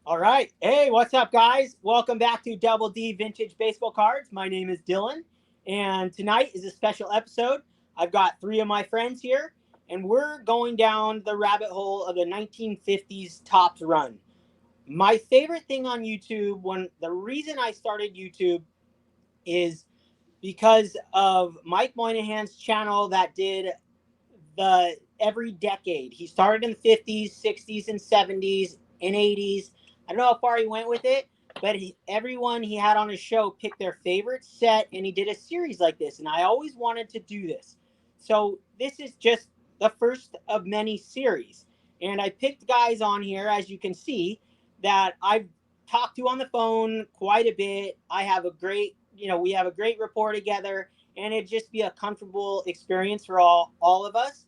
All right. Hey, what's up, guys? Welcome back to Double D Vintage Baseball Cards. My name is Dylan, and tonight is a special episode. I've got three of my friends here, and we're going down the rabbit hole of the 1950s Topps run. My favorite thing on YouTube, the reason I started YouTube is because of Mike Moynihan's channel that did the every decade. He started in the 50s, 60s, and 70s, and 80s. I don't know how far he went with it, but everyone he had on his show picked their favorite set, and he did a series like this. And I always wanted to do this. So this is just the first of many series. And I picked guys on here, as you can see, that I've talked to on the phone quite a bit. I have a great, we have a great rapport together, and it'd just be a comfortable experience for all of us.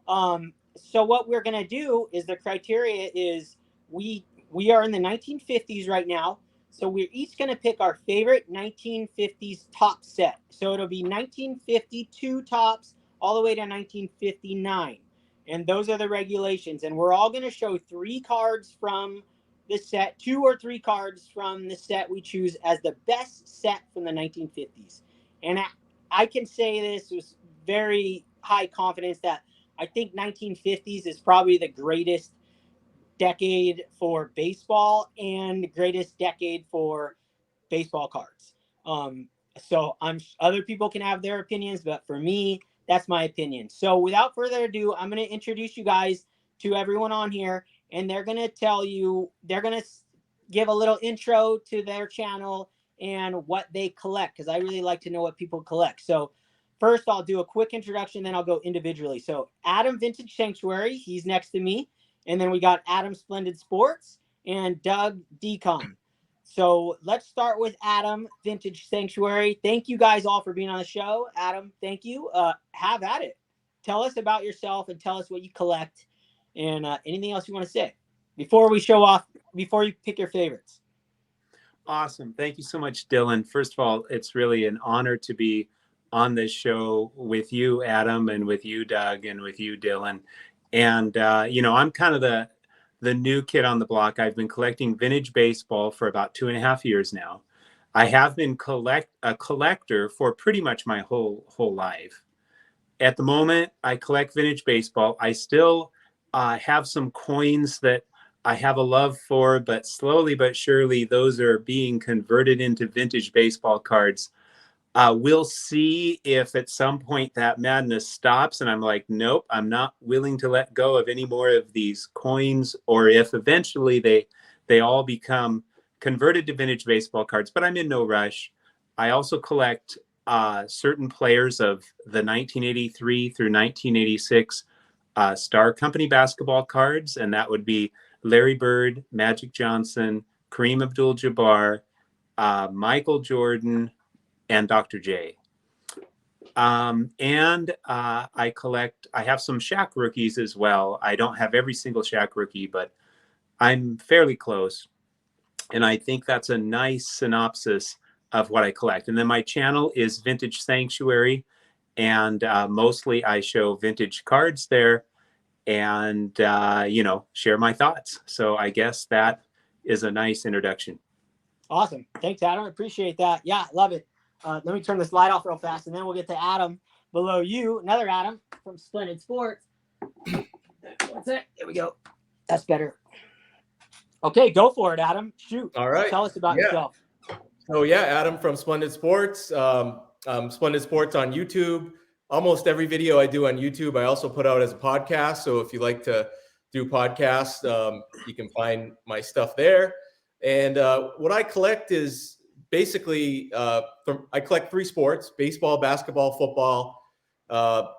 So what we're gonna do is the criteria is we are in the 1950s right now, so we're each gonna pick our favorite 1950s top set. So it'll be 1952 tops all the way to 1959, and those are the regulations. And we're all gonna show three cards from the set, two or three cards from the set we choose as the best set from the 1950s. And I can say this with very high confidence that I think 1950s is probably the greatest decade for baseball and greatest decade for baseball cards. So other people can have their opinions, but for me, that's my opinion. So without further ado, I'm going to introduce you guys to everyone on here, and they're going to give a little intro to their channel and what they collect, because I really like to know what people collect. So first, I'll do a quick introduction, then I'll go individually. So Adam Vintage Sanctuary, he's next to me. And then we got Adam Splendid Sports and Doug Decon. So let's start with Adam Vintage Sanctuary. Thank you guys all for being on the show. Adam, thank you. Have at it. Tell us about yourself and tell us what you collect and anything else you want to say before you pick your favorites. Awesome. Thank you so much, Dylan. First of all, it's really an honor to be on this show with you, Adam, and with you, Doug, and with you, Dylan. And, I'm kind of the new kid on the block. I've been collecting vintage baseball for about 2.5 years now. I have been a collector for pretty much my whole life. At the moment, I collect vintage baseball. I still have some coins that I have a love for, but slowly but surely, those are being converted into vintage baseball cards. We'll see if at some point that madness stops and I'm like, nope, I'm not willing to let go of any more of these coins, or if eventually they all become converted to vintage baseball cards, but I'm in no rush. I also collect certain players of the 1983 through 1986 Star Company basketball cards, and that would be Larry Bird, Magic Johnson, Kareem Abdul-Jabbar, Michael Jordan, and Dr. J. And I have some Shaq rookies as well. I don't have every single Shaq rookie, but I'm fairly close. And I think that's a nice synopsis of what I collect. And then my channel is Vintage Sanctuary, and mostly I show vintage cards there and, share my thoughts. So I guess that is a nice introduction. Awesome. Thanks, Adam. Appreciate that. Yeah, love it. Let me turn this light off real fast, and then we'll get to Adam below you. Another Adam from Splendid Sports. What's that? There we go. That's better. Okay, go for it, Adam. Shoot. All right. Tell us about yourself. So, Adam from Splendid Sports. Splendid Sports on YouTube. Almost every video I do on YouTube, I also put out as a podcast. So if you like to do podcasts, you can find my stuff there. And what I collect is basically, I collect three sports: baseball, basketball, football.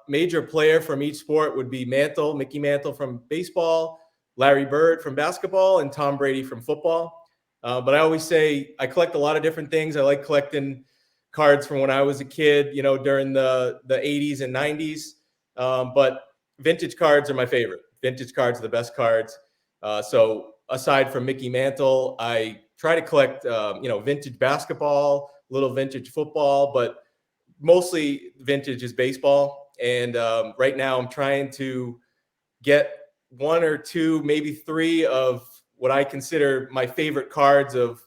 Major player from each sport would be Mickey Mantle from baseball, Larry Bird from basketball, and Tom Brady from football. But I always say I collect a lot of different things. I like collecting cards from when I was a kid, during the 80s and 90s. But vintage cards are my favorite. Vintage cards are the best cards. So aside from Mickey Mantle, I try to collect, vintage basketball, little vintage football, but mostly vintage is baseball. And right now I'm trying to get one or two, maybe three of what I consider my favorite cards of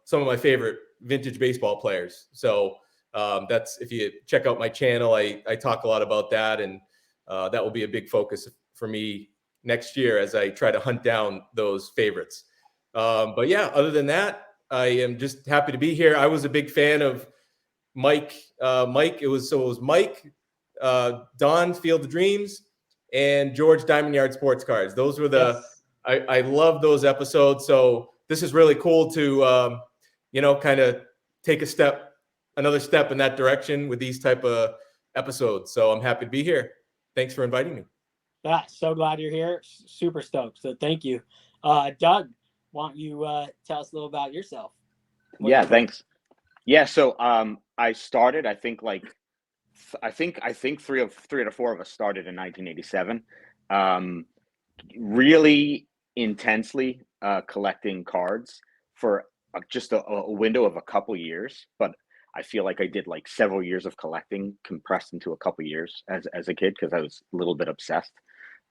some of my favorite vintage baseball players. So that's, if you check out my channel, I talk a lot about that, and that will be a big focus for me next year as I try to hunt down those favorites. But yeah, other than that, I am just happy to be here. I was a big fan of Mike. It was Mike, Don Field of Dreams, and George Diamond Yard Sports Cards. Those were the Yes. I love those episodes. So this is really cool to kind of take another step in that direction with these type of episodes. So I'm happy to be here. Thanks for inviting me. Yeah, so glad you're here. Super stoked. So thank you. Doug, why don't you tell us a little about yourself? Yeah, thanks. Yeah, so I started, I think three out of four of us started in 1987. Really intensely collecting cards for just a window of a couple years, but I feel like I did like several years of collecting compressed into a couple years as a kid, because I was a little bit obsessed.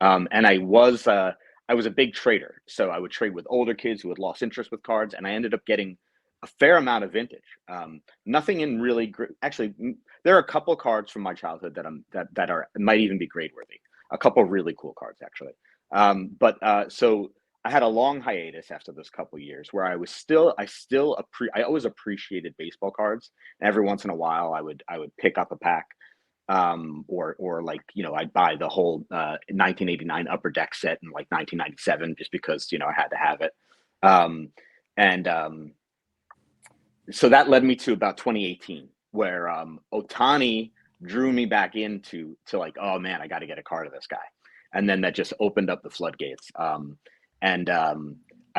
And I was a big trader, so I would trade with older kids who had lost interest with cards, and I ended up getting a fair amount of vintage. Nothing in really great. Actually, there are a couple of cards from my childhood that might even be grade worthy. A couple of really cool cards, actually. So I had a long hiatus after those couple of years where I always appreciated baseball cards. And every once in a while, I would pick up a pack. Or like, I'd buy the whole 1989 Upper Deck set in like 1997 just because, I had to have it. So that led me to about 2018, where Ohtani drew me back into like, oh man, I got to get a card of this guy. And then that just opened up the floodgates. I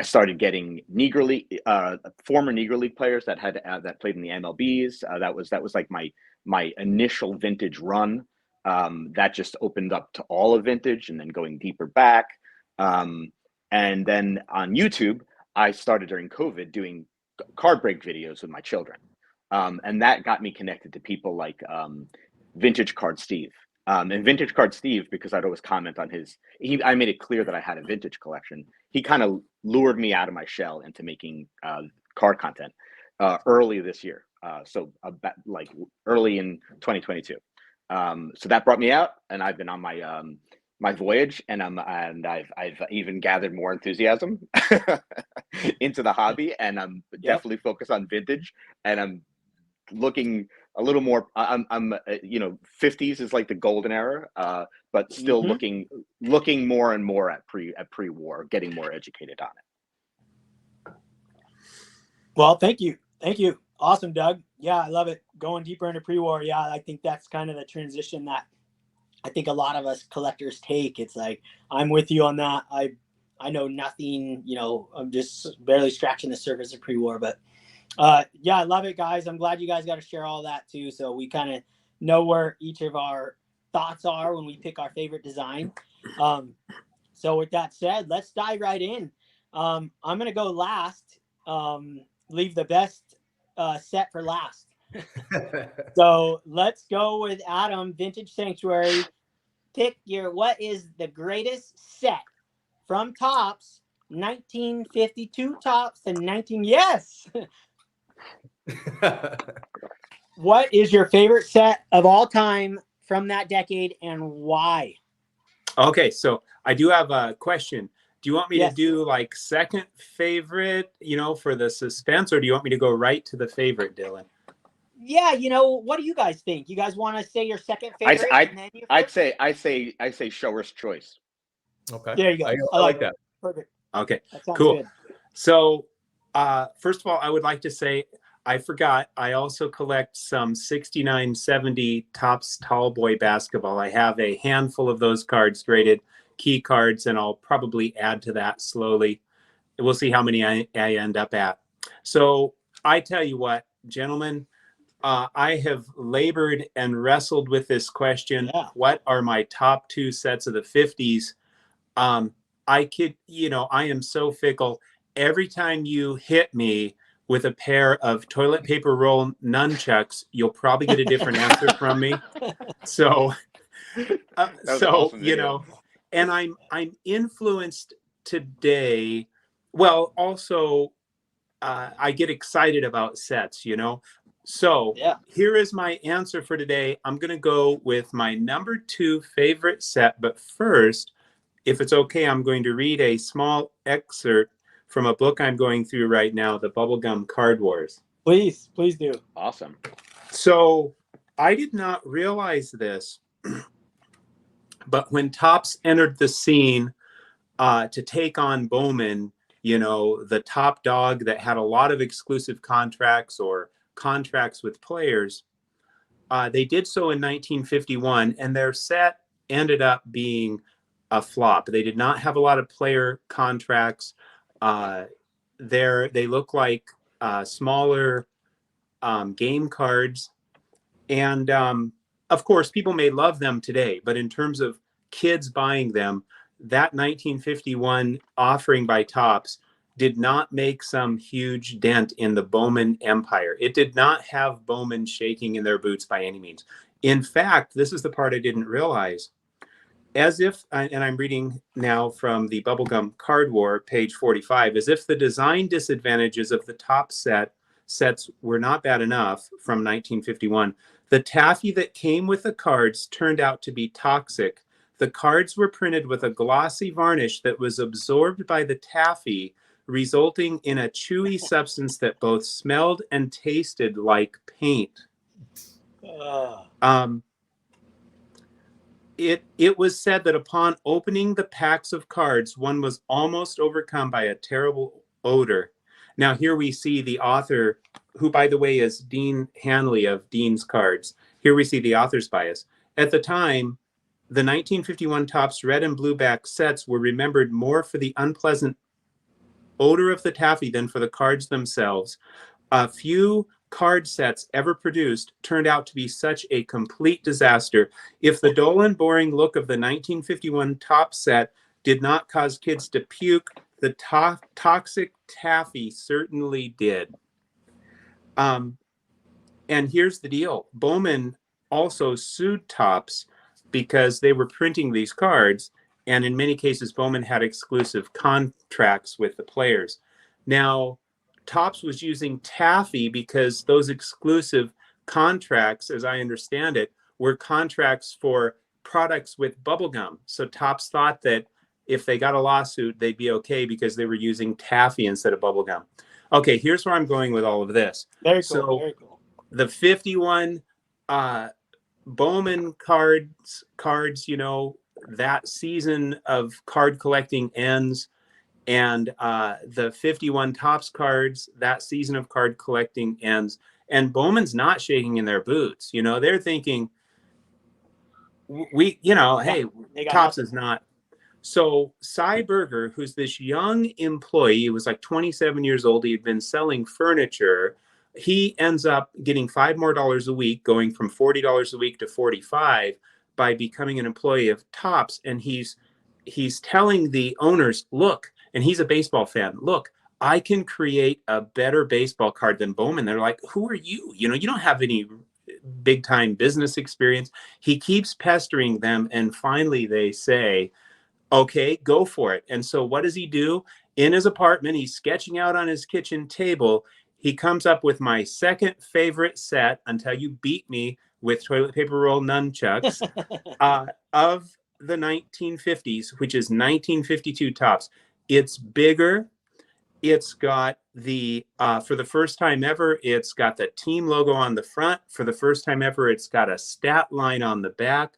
started getting former Negro League players that played in the MLBs. That was like my initial vintage run. That just opened up to all of vintage, and then going deeper back. And then on YouTube, I started during COVID doing card break videos with my children. And that got me connected to people like Vintage Card Steve. And Vintage Card Steve, because I'd always comment on I made it clear that I had a vintage collection. He kind of lured me out of my shell into making card content early this year. So about like early in 2022. So that brought me out, and I've been on my voyage, and I've even gathered more enthusiasm into the hobby, and I'm definitely focused on vintage, and I'm looking a little more. I'm 50s is like the golden era, but still looking more and more at pre-war, getting more educated on it. Well, thank you. Awesome, Doug. Yeah, I love it. Going deeper into pre-war. Yeah, I think that's kind of the transition that I think a lot of us collectors take. It's like, I'm with you on that. I know nothing, I'm just barely scratching the surface of pre-war, but yeah, I love it, guys. I'm glad you guys got to share all that too. So we kind of know where each of our thoughts are when we pick our favorite design. So with that said, let's dive right in. I'm going to go last, leave the best set for last. So let's go with Adam, Vintage Sanctuary. Pick what is the greatest set from Topps, 1952 Topps to yes. What is your favorite set of all time from that decade, and why? Okay, so I do have a question. Do you want me to do like second favorite, for the suspense, or do you want me to go right to the favorite, Dylan? Yeah, what do you guys think? You guys want to say your second favorite? I'd say shower's choice. Okay. There you go. I like that. Perfect. Okay. That sounds cool. Good. So, first of all, I would like to say I forgot. I also collect some 69, 70 Topps Tall Boy basketball. I have a handful of those cards, graded key cards, and I'll probably add to that slowly. We'll see how many I end up at. So I tell you what, gentlemen, I have labored and wrestled with this question. Yeah. What are my top two sets of the 50s? I am so fickle. Every time you hit me with a pair of toilet paper roll nunchucks, you'll probably get a different answer from me. So, awesome and I'm influenced today, well, also I get excited about sets, you know. So Yeah. here is my answer for today. I'm going to go with my number 2 favorite set. But first, if it's okay, I'm going to read a small excerpt from a book I'm going through right now, The Bubblegum Card Wars. Please do. Awesome. So I did not realize this, but when Topps entered the scene to take on Bowman, you know, the top dog that had a lot of exclusive contracts or contracts with players, they did so in 1951, and their set ended up being a flop. They did not have a lot of player contracts. They look like smaller game cards. And of course, people may love them today, but in terms of kids buying them, that 1951 offering by Topps did not make some huge dent in the Bowman empire. It did not have Bowman shaking in their boots by any means. In fact, this is the part I didn't realize. As if, and I'm reading now from the Bubblegum Card War, page 45, as if the design disadvantages of the top sets were not bad enough from 1951. The taffy that came with the cards turned out to be toxic. The cards were printed with a glossy varnish that was absorbed by the taffy, resulting in a chewy substance that both smelled and tasted like paint. It was said that upon opening the packs of cards, one was almost overcome by a terrible odor. Now here we see the author, who by the way is Dean Hanley of Dean's Cards. Here we see the author's bias. At the time, the 1951 Topps red and blue back sets were remembered more for the unpleasant odor of the taffy than for the cards themselves. A few card sets ever produced turned out to be such a complete disaster. If the dull and boring look of the 1951 Topps set did not cause kids to puke, the toxic taffy certainly did. And here's the deal. Bowman also sued Topps because they were printing these cards, and in many cases, Bowman had exclusive contracts with the players. Now, Topps was using taffy because those exclusive contracts, as I understand it, were contracts for products with bubblegum. So Topps thought that if they got a lawsuit, they'd be okay because they were using taffy instead of bubblegum. Okay, here's where I'm going with all of this. Very cool. Very cool. The 51 Bowman cards, you know, that season of card collecting ends, and the 51 Topps cards, that season of card collecting ends, and Bowman's not shaking in their boots. You know, they're thinking, hey, Topps is not. So Cy Berger, who's this young employee, he was like 27 years old. He had been selling furniture. He ends up getting $5 more a week, going from $40 a week to $45 by becoming an employee of Topps. And he's telling the owners, look, and he's a baseball fan, look, I can create a better baseball card than Bowman. They're like, who are you? You know, you don't have any big time business experience. He keeps pestering them. And finally they say, okay, go for it. And so what does he do? In his apartment, he's sketching out on his kitchen table. He comes up with my second favorite set, until you beat me with toilet paper roll nunchucks, of the 1950s, which is 1952 Topps. It's bigger. It's got the, for the first time ever, it's got the team logo on the front. For the first time ever, it's got a stat line on the back.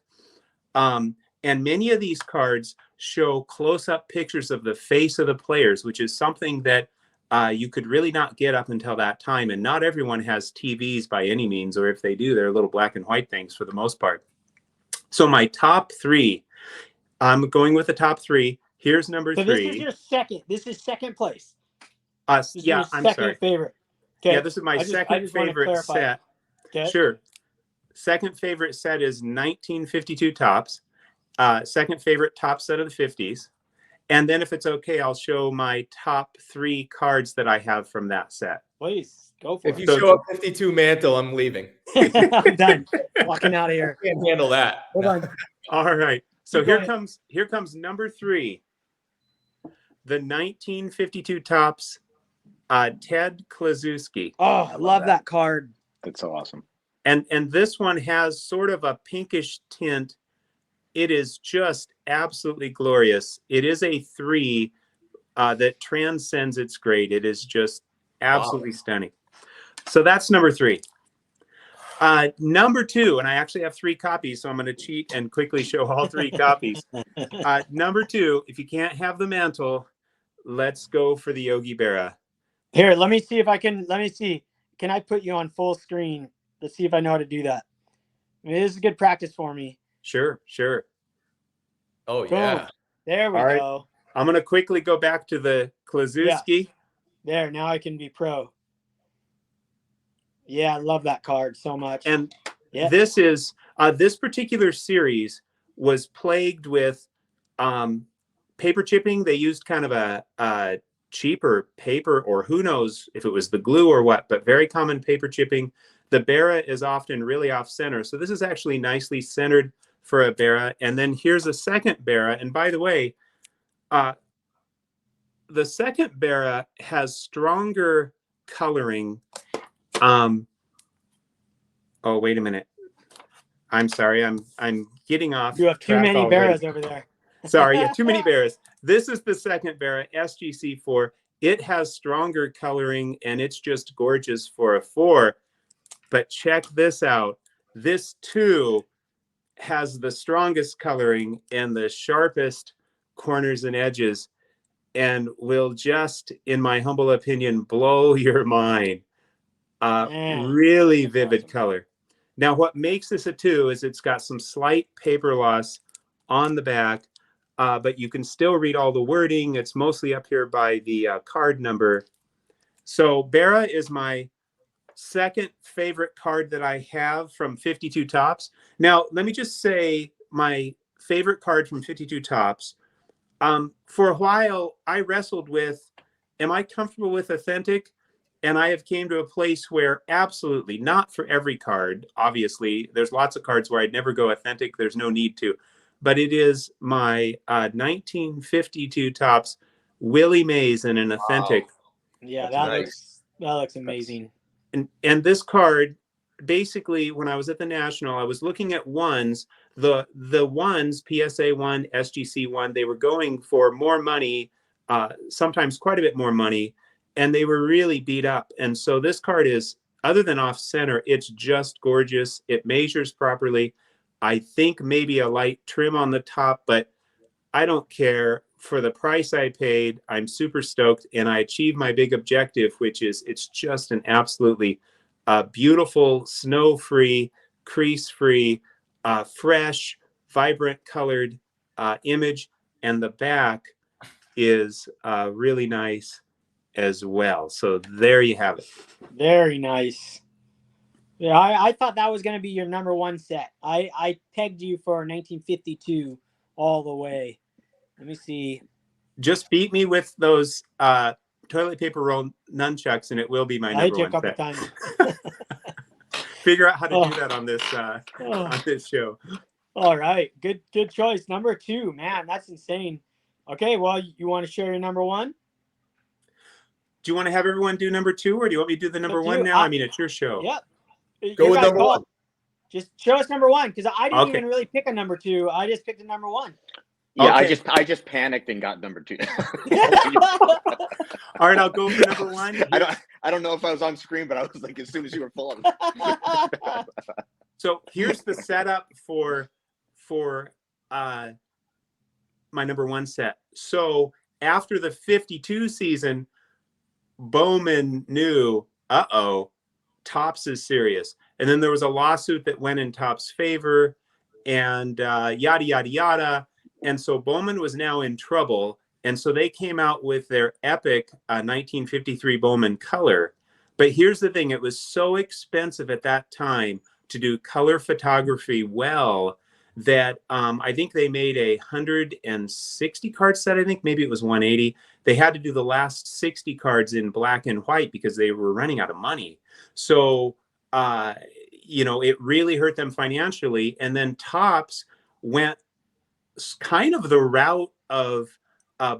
And many of these cards show close-up pictures of the face of the players, which is something that you could really not get up until that time. And not everyone has TVs by any means, or if they do, they're little black and white things for the most part. So my top 3, I'm going with the top 3. Here's number 3. This is your second. This is second place. Yeah, I'm sorry. Favorite. Okay. Yeah, this is my second favorite set. Okay. Sure. Second favorite set is 1952 Topps. Second favorite Topps set of the 50s. And then if it's okay, I'll show my top 3 cards that I have from that set. Please, go for it. If you show a 52 mantle, I'm leaving. I'm done. Walking out of here. I can't handle that. Hold on. All right. So here comes number 3. the 1952 Topps Ted Klaczewski. Oh, love that card. That's so awesome. And this one has sort of a pinkish tint. It is just absolutely glorious. It is a 3 that transcends its grade. It is just absolutely stunning. So that's number 3. Number 2, and I actually have 3 copies, so I'm going to cheat and quickly show all 3 copies. Number 2, if you can't have the mantle, let's go for the Yogi Berra. Here, let me see if I can. Let me see. Can I put you on full screen? Let's see if I know how to do that. I mean, this is good practice for me. Sure. Oh, Boom. yeah. There we All right. go. I'm going to quickly go back to the Klaczewski. There, now I can be pro. Yeah, I love that card so much. And yeah. This is this particular series was plagued with paper chipping. They used kind of a cheaper paper, or who knows if it was the glue or what, but very common paper chipping. The Berra is often really off center. So this is actually nicely centered for a Berra. And then here's a second Berra. And by the way, the second Berra has stronger coloring. Oh, wait a minute. I'm sorry. I'm getting off. You have too many already. Berras over there. Sorry, yeah, too many Berras. This is the second Berra, SGC4. It has stronger coloring, and it's just gorgeous for a 4. But check this out. This too has the strongest coloring and the sharpest corners and edges, and will just, in my humble opinion, blow your mind. Really vivid color. Now, what makes this a 2 is it's got some slight paper loss on the back, but you can still read all the wording. It's mostly up here by the card number. So Berra is my second favorite card that I have from 52 Topps. Now, let me just say my favorite card from 52 Topps. For a while, I wrestled with, am I comfortable with authentic? And I have came to a place where absolutely not for every card. Obviously, there's lots of cards where I'd never go authentic. There's no need to. But it is my 1952 Topps Willie Mays in an authentic. Wow. Yeah, That's that looks amazing. And this card, basically, when I was at the National, I was looking at ones. The ones, PSA 1, SGC 1, they were going for more money, sometimes quite a bit more money, and they were really beat up. And so this card is, other than off center, it's just gorgeous. It measures properly. I think maybe a light trim on the top, but I don't care. For the price I paid, I'm super stoked, and I achieved my big objective, which is it's just an absolutely beautiful, snow-free, crease-free, fresh, vibrant colored image, and the back is really nice as well. So there you have it. Very nice. Yeah, I thought that was going to be your number 1 set. I pegged you for 1952 all the way. Let me see. Just beat me with those toilet paper roll nunchucks, and it will be my number 1 a couple set. times. Figure out how to do that on this show. All right, good choice. Number 2, man, that's insane. Okay, well, you want to share your number 1? Do you want to have everyone do number 2, or do you want me to do the number 1 now? I mean, it's your show. Yep. Go with number 1. Just show us number 1, because I didn't Okay. even really pick a number 2. I just picked a number 1. Yeah, Okay. I just panicked and got number 2. All right, I'll go for number 1. I don't know if I was on screen, but I was like, as soon as you were full. So here's the setup for my number 1 set. So after the 52 season, Bowman knew, Topps is serious. And then there was a lawsuit that went in Topps' favor, and yada, yada, yada. And so Bowman was now in trouble. And so they came out with their epic 1953 Bowman color. But here's the thing. It was so expensive at that time to do color photography well that I think they made a 160 card set. I think maybe it was 180. They had to do the last 60 cards in black and white because they were running out of money. So, it really hurt them financially. And then Topps went kind of the route of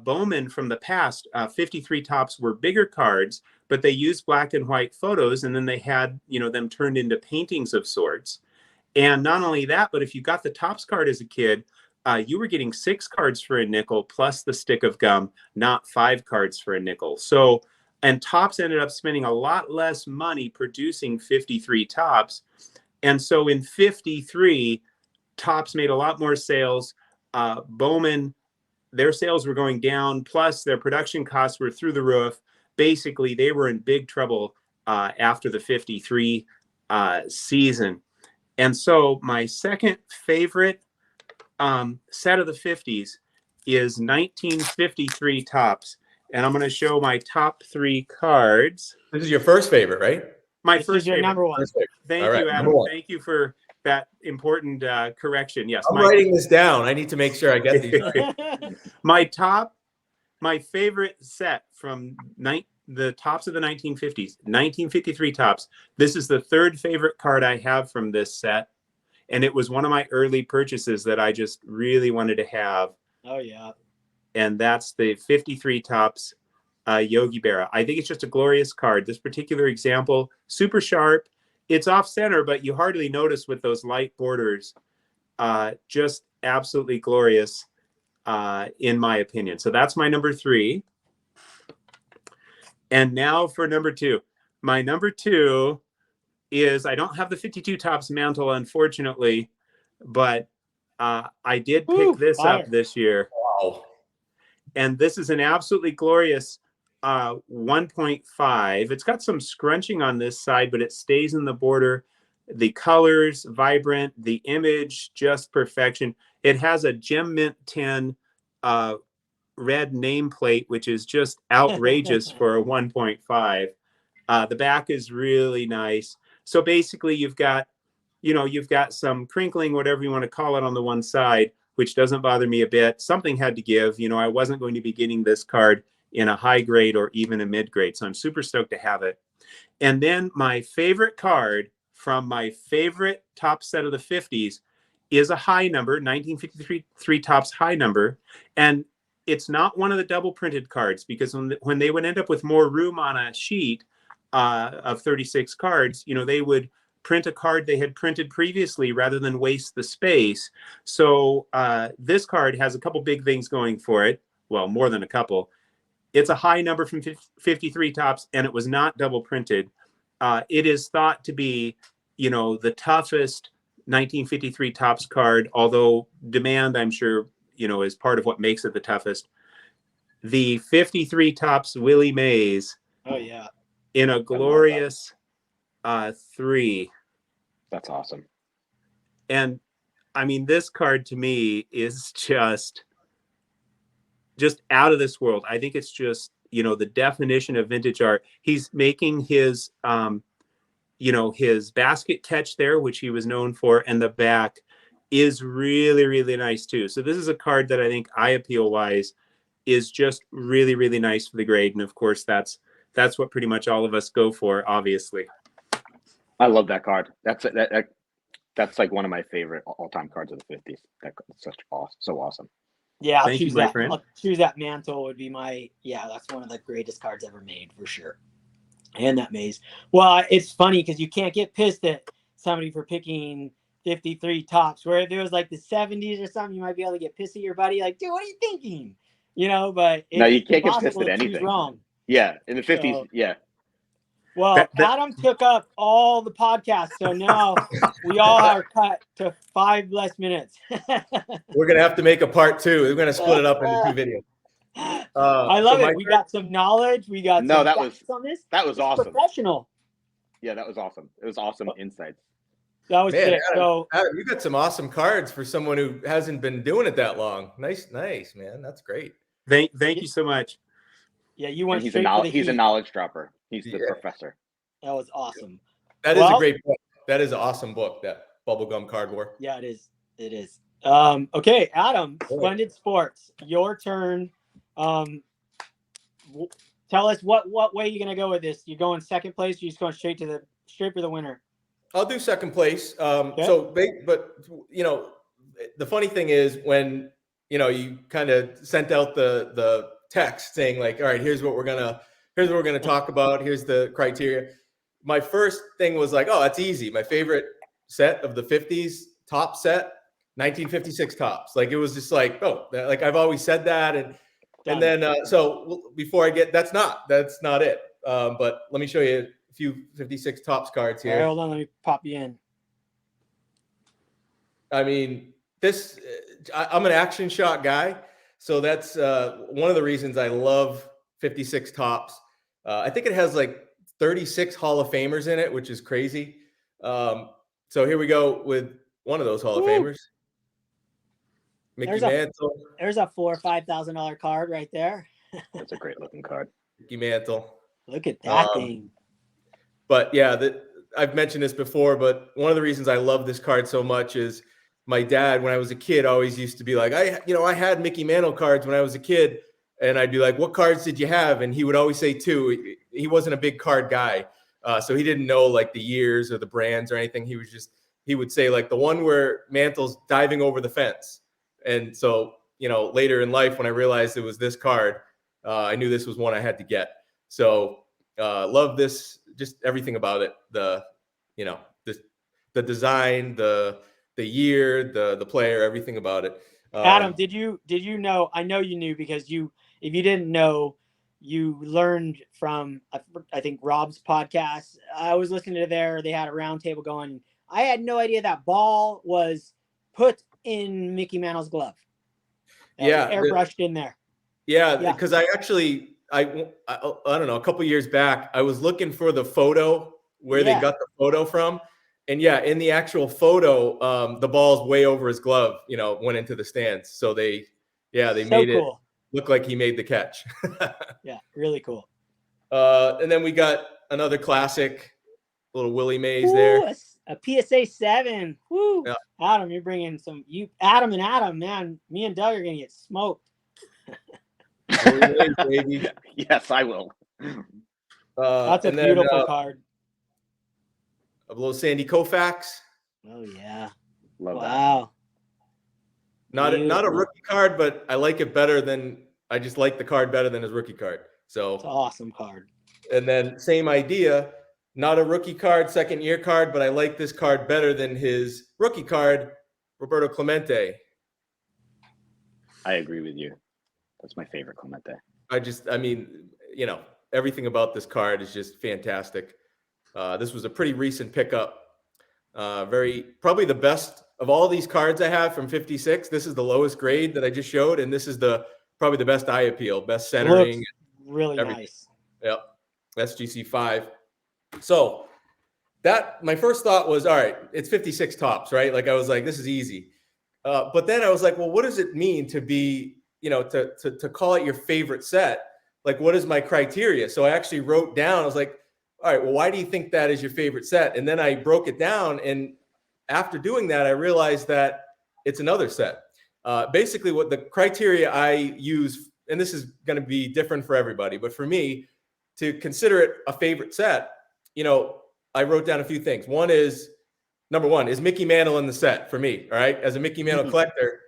Bowman from the past, 53 tops were bigger cards, but they used black and white photos, and then they had, them turned into paintings of sorts. And not only that, but if you got the tops card as a kid, you were getting 6 cards for a nickel plus the stick of gum, not 5 cards for a nickel. So, and Tops ended up spending a lot less money producing 53 tops. And so in 53, Tops made a lot more sales. Bowman, their sales were going down, plus their production costs were through the roof. Basically, they were in big trouble after the 53 season. And so my second favorite set of the 50s is 1953 Tops. And I'm going to show my top 3 cards. This is your first favorite, right? My This first is your favorite. number one. Thank All right, you, Adam. Thank you for that important correction. Yes. I'm writing this down. I need to make sure I get these right. My favorite set from the Tops of the 1950s, 1953 Tops. This is the third favorite card I have from this set. And it was one of my early purchases that I just really wanted to have. Oh, yeah. And that's the 53 Tops Yogi Berra. I think it's just a glorious card. This particular example, super sharp. It's off center, but you hardly notice with those light borders. Just absolutely glorious, in my opinion. So that's my number 3. And now for number 2. My number 2 is, I don't have the 52 Tops mantle, unfortunately, but I did pick this up this year. Wow. And this is an absolutely glorious 1.5. It's got some scrunching on this side, but it stays in the border. The colors, vibrant. The image, just perfection. It has a Gem Mint 10 red nameplate, which is just outrageous for a 1.5. The back is really nice. So basically you've got some crinkling, whatever you want to call it, on the one side, which doesn't bother me a bit. Something had to give. I wasn't going to be getting this card in a high grade or even a mid grade. So I'm super stoked to have it. And then my favorite card from my favorite top set of the 50s is a high number, 1953 Tops high number. And it's not one of the double printed cards, because when they would end up with more room on a sheet of 36 cards, they would print a card they had printed previously rather than waste the space. So this card has a couple big things going for it. Well, more than a couple. It's a high number from 53 Tops, and it was not double printed. It is thought to be, the toughest 1953 Tops card, although demand, I'm sure, is part of what makes it the toughest. The 53 Tops Willie Mays. Oh, yeah. In a glorious 3. That's awesome. And I mean, this card to me is just out of this world. I think it's just, the definition of vintage art. He's making his, his basket catch there, which he was known for, and the back is really, really nice too. So this is a card that I think eye appeal wise is just really, really nice for the grade. And of course, that's what pretty much all of us go for, obviously. I love that card. That's like one of my favorite all-time cards of the 50s. That's so awesome. Yeah, Thank you, my friend. I'll choose that mantle. Would be that's one of the greatest cards ever made for sure. And that maze. Well, it's funny because you can't get pissed at somebody for picking 53 Tops. Where if it was like the 70s or something, you might be able to get pissed at your buddy, like, dude, what are you thinking? But no, you can't get pissed at anything. Wrong. Yeah, in the 50s, So, yeah. Well, Adam took up all the podcasts, so now we all are cut to 5 less minutes. We're gonna have to make a part 2. We're gonna split it up into 2 videos. I love it. We got some knowledge. We got some facts on this. That was awesome. Professional. Yeah, that was awesome. It was awesome insights. That was good. Adam, you got some awesome cards for someone who hasn't been doing it that long. Nice, man. That's great. Thank you so much. Yeah, you went he's straight for the heat. He's a knowledge dropper. He's the professor. That was awesome. That is a great book. That is an awesome book, that Bubblegum Card War. Yeah, it is. It is. Okay, Adam, Splendid Sports, your turn. Tell us what way you're gonna go with this. You going second place? Or you just going straight for the winner? I'll do second place. Okay. So, but the funny thing is when you kind of sent out the text saying like, all right, here's what we're gonna talk about. Here's the criteria. My first thing was like, oh, that's easy. My favorite set of the 50s top set, 1956 tops. Like it was just like, oh, like I've always said that. And then so before I get, that's not it. But let me show you a few 56 tops cards here. All right, hold on, let me pop you in. I mean, I'm an action shot guy. So that's one of the reasons I love 56 tops. I think it has like 36 Hall of Famers in it, which is crazy. So here we go with one of those Hall of Famers. Mickey Mantle. There's a $4,000 or $5,000 card right there. That's a great looking card. Mickey Mantle. Look at that thing. But yeah, I've mentioned this before, but one of the reasons I love this card so much is my dad, when I was a kid, always used to be like, I had Mickey Mantle cards when I was a kid. And I'd be like, what cards did you have? And he would always say two. He wasn't a big card guy. So he didn't know like the years or the brands or anything. He would say like the one where Mantle's diving over the fence. And so, later in life, when I realized it was this card, I knew this was one I had to get. So love this, just everything about it. The design, the year, the player, everything about it. Adam, did you know? I know you knew because if you didn't know, you learned from, I think, Rob's podcast. I was listening to they had a roundtable going. I had no idea that ball was put in Mickey Mantle's glove. Airbrushed in there. Yeah, because I actually, I don't know, a couple years back, I was looking for the photo where they got the photo from. And yeah, in the actual photo, the ball's way over his glove, went into the stands. So they made it look like he made the catch. Yeah, really cool. And then we got another classic, little Willie Mays there. A PSA 7. Woo. Yeah. Adam, you're bringing Adam, man. Me and Doug are going to get smoked. Willie Mays, baby. Yes, I will. That's a beautiful card. A little Sandy Koufax. Oh, yeah. Love wow. Not a rookie card, but I like it better I just like the card better than his rookie card. So it's an awesome card. And then same idea, not a rookie card, second year card, but I like this card better than his rookie card, Roberto Clemente. I agree with you. That's my favorite Clemente. Everything about this card is just fantastic. This was a pretty recent pickup. Probably the best of all these cards I have from 56. This is the lowest grade that I just showed, and this is probably the best eye appeal, best centering. Looks really everything. Nice. Yep. SGC 5. So my first thought was, all right, it's 56 tops, right? Like I was like, this is easy. But then I was like, well, what does it mean to be, to call it your favorite set? Like, what is my criteria? So I actually wrote down, I was like, all right, well, why do you think that is your favorite set? And then I broke it down. And after doing that, I realized that it's another set. Basically, what the criteria I use, and this is going to be different for everybody, but for me, to consider it a favorite set, I wrote down a few things. Number one, is Mickey Mantle in the set for me? All right. As a Mickey Mantle collector,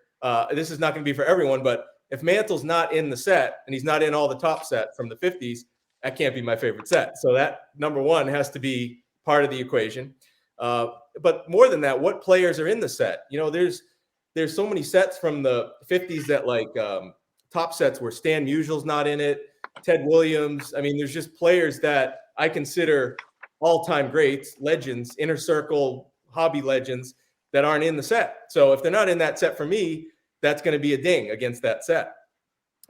this is not going to be for everyone, but if Mantle's not in the set and he's not in all the top set from the 50s, that can't be my favorite set. So that number one has to be part of the equation. But more than that, what players are in the set? There's so many sets from the 50s that like top sets where Stan Musial's not in it, Ted Williams. I mean, there's just players that I consider all-time greats, legends, inner circle hobby legends that aren't in the set. So if they're not in that set for me, that's going to be a ding against that set.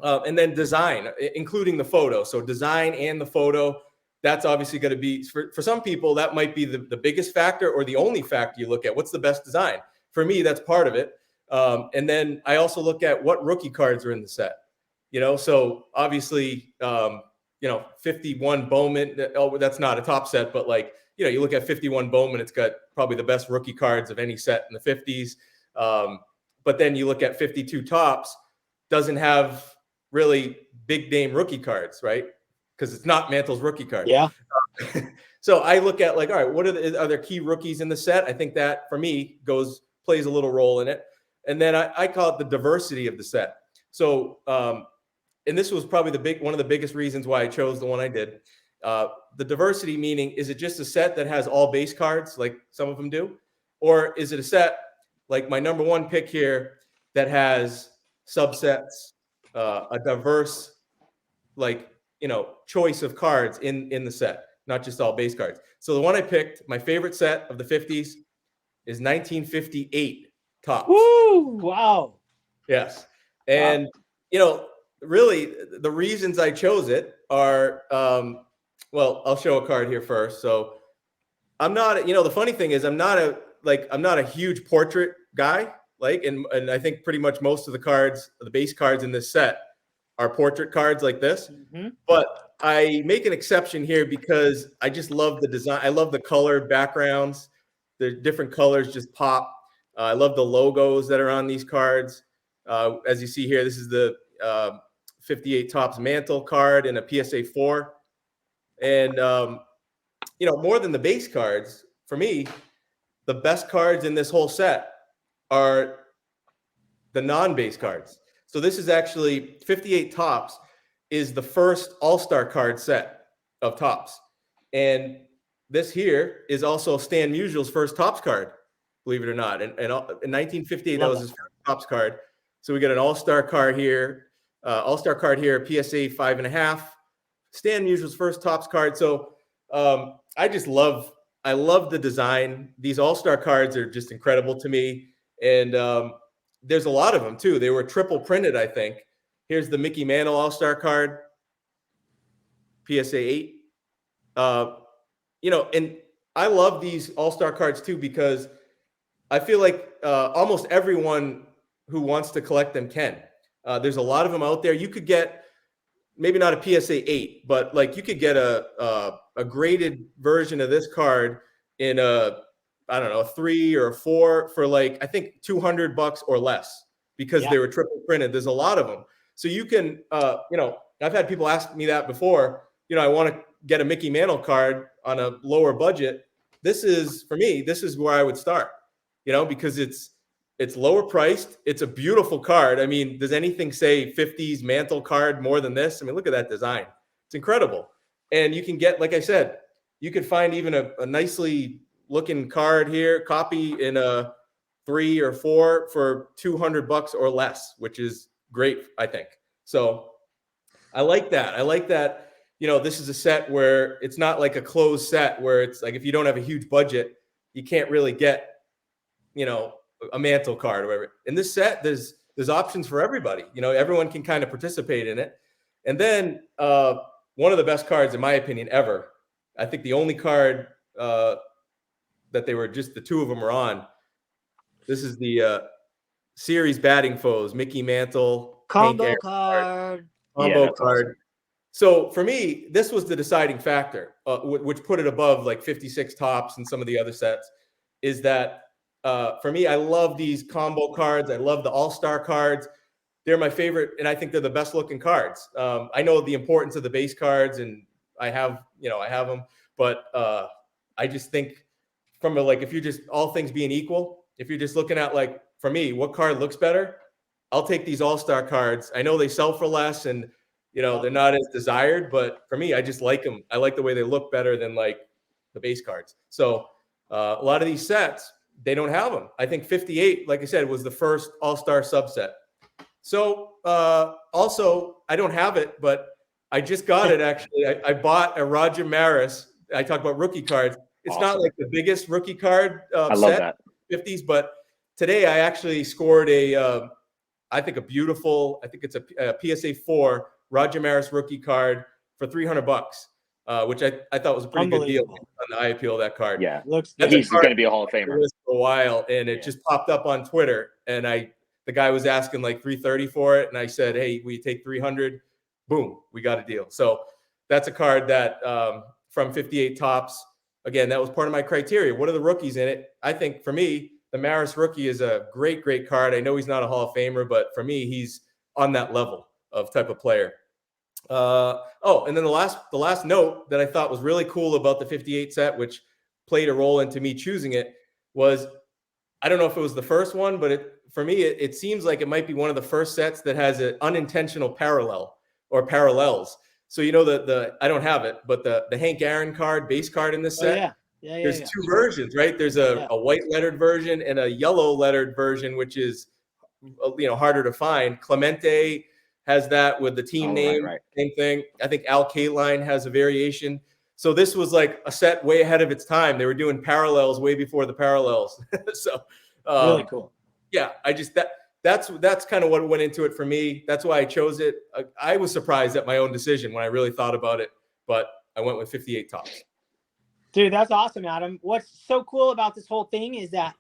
And then design, including the photo. So design and the photo, that's obviously going to be, for some people, that might be the biggest factor or the only factor you look at. What's the best design? For me, that's part of it. And then I also look at what rookie cards are in the set. So obviously, 51 Bowman, that's not a top set, but like, you look at 51 Bowman, it's got probably the best rookie cards of any set in the 50s. But then you look at 52 Tops, doesn't have really big name rookie cards, right? Because it's not Mantle's rookie card. Yeah. So I look at like, all right, are there key rookies in the set? I think that for me plays a little role in it. And then I call it the diversity of the set. So, and this was probably one of the biggest reasons why I chose the one I did. The diversity meaning, is it just a set that has all base cards like some of them do? Or is it a set like my number one pick here that has subsets, a diverse, like, choice of cards in the set, not just all base cards. So the one I picked, my favorite set of the 50s, is 1958 Topps. Woo! Wow. Yes. And, really the reasons I chose it are, well, I'll show a card here first. So I'm not, the funny thing is I'm not a huge portrait guy, and I think pretty much most of the base cards in this set are portrait cards like this. Mm-hmm. But I make an exception here because I just love the design. I love the colored backgrounds. The different colors just pop. I love the logos that are on these cards. As you see here, this is the 58 Topps Mantle card in a PSA 4. And, more than the base cards, for me, the best cards in this whole set are the non-base cards. So this is actually 58 Topps is the first all-star card set of Topps. And this here is also Stan Musial's first Topps card, believe it or not. And in 1958, that was his first Topps card. So we got an all-star card here, PSA 5.5, Stan Musial's first Topps card. So I love the design. These all-star cards are just incredible to me. And there's a lot of them too. They were triple printed, I think. Here's the Mickey Mantle all-star card, PSA 8. And I love these all-star cards too, because I feel like almost everyone who wants to collect them can. There's a lot of them out there. You could get maybe not a PSA 8, but like you could get a graded version of this card in a 3 or a 4 for like, I think $200 or less, because they were triple printed. There's a lot of them. So you can, I've had people ask me that before, I want to get a Mickey Mantle card on a lower budget. For me, this is where I would start, because it's lower priced. It's a beautiful card. I mean, does anything say 50s Mantle card more than this? I mean, look at that design. It's incredible. And you can get, like I said, you could find even a nicely looking card here, copy in a 3 or 4 for $200 or less, which is great, I think. So I like that. This is a set where it's not like a closed set where it's like, if you don't have a huge budget, you can't really get, a Mantle card or whatever. In this set, there's options for everybody. Everyone can kind of participate in it. And then one of the best cards, in my opinion, ever. I think the only card that they were just the two of them were on. This is the series batting foes, Mickey Mantle combo card. Combo card. Awesome. So for me, this was the deciding factor, which put it above like 56 Topps and some of the other sets, is that for me, I love these combo cards. I love the all-star cards. They're my favorite, and I think they're the best looking cards. I know the importance of the base cards, and I have them, but I just think from if you're just all things being equal, if you're just looking at, like, for me, what card looks better, I'll take these all-star cards. I know they sell for less, and they're not as desired, but for me, I just like them. I like the way they look better than like the base cards. So a lot of these sets, they don't have them. I think 58, like I said, was the first all-star subset. So also, I don't have it, but I just got it, actually. I bought a Roger Maris. I talk about rookie cards. It's awesome. Not like the biggest rookie card I love that. 50s, but today I actually scored I think it's a PSA 4 Roger Maris rookie card for $300, which I thought was a pretty good deal on the eye appeal of that card. Yeah, he's going to be a Hall of Famer for a while, and it just popped up on Twitter, and the guy was asking like $330 for it, and I said, "Hey, will you take $300?" Boom, we got a deal. So that's a card that from 58 Topps. Again, that was part of my criteria. What are the rookies in it? I think for me, the Maris rookie is a great card. I know he's not a Hall of Famer, but for me, he's on that level of type of player. And then the last note that I thought was really cool about the 58 set, which played a role into me choosing it, was I don't know if it was the first one, but for me, it seems like it might be one of the first sets that has an unintentional parallel or parallels. So, the I don't have it, but the Hank Aaron card, base card in this Oh set, yeah. there's two versions, right? There's a white lettered version and a yellow lettered version, which is, harder to find. Clemente has that with the team name, right. same thing. I think Al Kaline has a variation. So this was like a set way ahead of its time. They were doing parallels way before the parallels. So really cool. Yeah, that's kind of what went into it for me. That's why I chose it. I was surprised at my own decision when I really thought about it, but I went with 58 Topps. Dude, that's awesome, Adam. What's so cool about this whole thing is that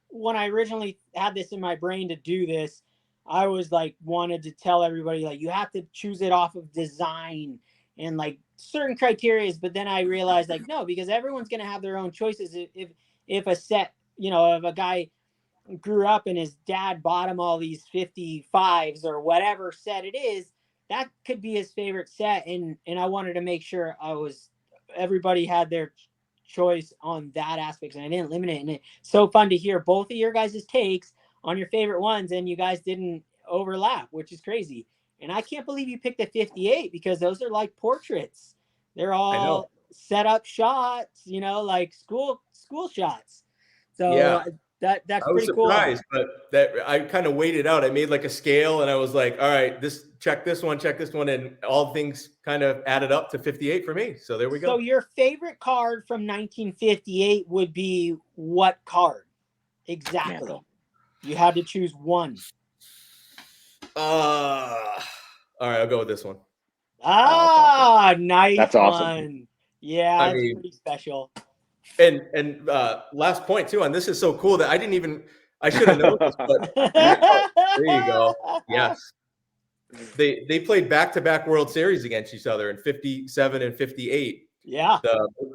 when I originally had this in my brain to do this, I was like, wanted to tell everybody, like, you have to choose it off of design and like certain criterias. But then I realized, like, no, because everyone's going to have their own choices. If a set, if a guy grew up and his dad bought him all these 55s or whatever set it is, that could be his favorite set. And I wanted to make sure everybody had their choice on that aspect, and I didn't limit it. And it's so fun to hear both of your guys' takes on your favorite ones, and you guys didn't overlap, which is crazy. And I can't believe you picked the 58 because those are like portraits. They're all set up shots, like school shots. So yeah. That's pretty cool. I was surprised, but that I kind of weighed it out. I made like a scale, and I was like, all right, check this one, and all things kind of added up to 58 for me. So there we go. So your favorite card from 1958 would be what card? Exactly. Mantle. You had to choose one. All right, I'll go with this one. Nice. That's awesome. One. Yeah, it's pretty special. And last point too, and this is so cool that I should have known this, but there you go. Yes. They played back-to-back World Series against each other in 57 and 58. Yeah.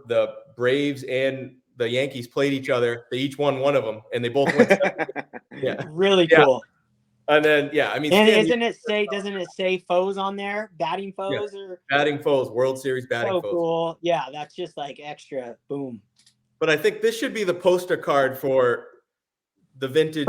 The Braves and the Yankees played each other. They each won one of them, and they both went. Yeah. Really cool. And then, doesn't it say foes on there? Batting foes or batting foes, World Series batting foes. Cool. Yeah, that's just like extra boom. But I think this should be the poster card for the vintage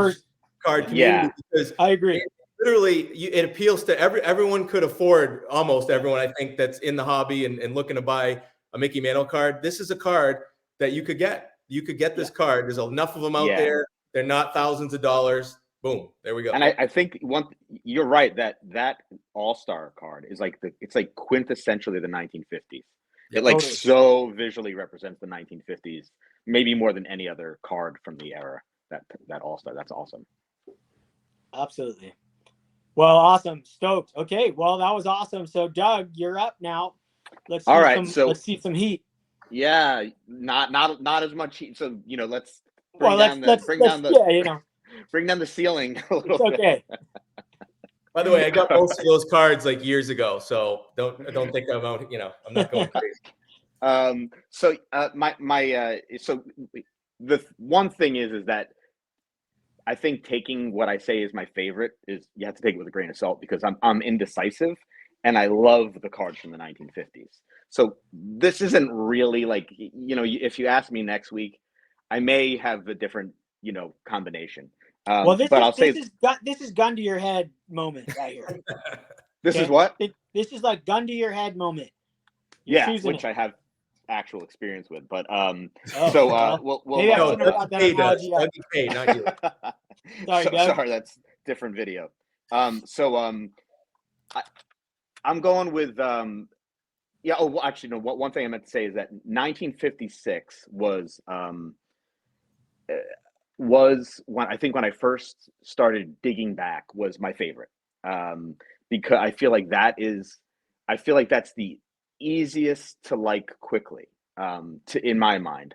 card community because I agree. It appeals to everyone could afford, almost everyone, I think, that's in the hobby and looking to buy a Mickey Mantle card. This is a card that you could get. You could get this card. There's enough of them out there. They're not thousands of dollars. Boom. There we go. And I think you're right that All-Star card is it's like quintessentially the 1950s. It so visually represents the 1950s, maybe more than any other card from the era. That All-Star. That's awesome. Absolutely. Well, awesome. Stoked. Okay. Well, that was awesome. So Doug, you're up now. Let's see some heat. Yeah, not as much heat. So let's bring down the ceiling a little bit. By the way, I got most of those cards like years ago, so don't think I'm out. I'm not going crazy. So the one thing is that I think taking what I say is my favorite is you have to take it with a grain of salt because I'm indecisive and I love the cards from the 1950s. So this isn't really if you ask me next week, I may have a different combination. This is gun to your head moment right here. This is what? This is like gun to your head moment. Which I have actual experience with, but maybe I shouldn't have got that analogy up. Not you. Sorry, that's different video. I'm going with one thing I meant to say is that 1956 was when I first started digging back was my favorite, because I feel like that's the easiest to like quickly, in my mind.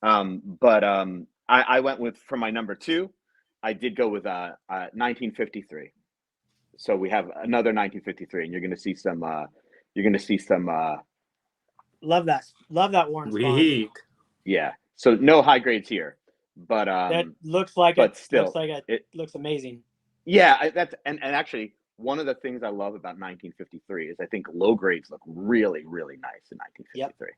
But I went with, for my number 2, I did go with 1953. So we have another 1953, and you're going to see some. Love that Warren. Sweet. Yeah. So no high grades here, but that looks like it looks amazing. Yeah, and actually one of the things I love about 1953 is I think low grades look really, really nice in 1953.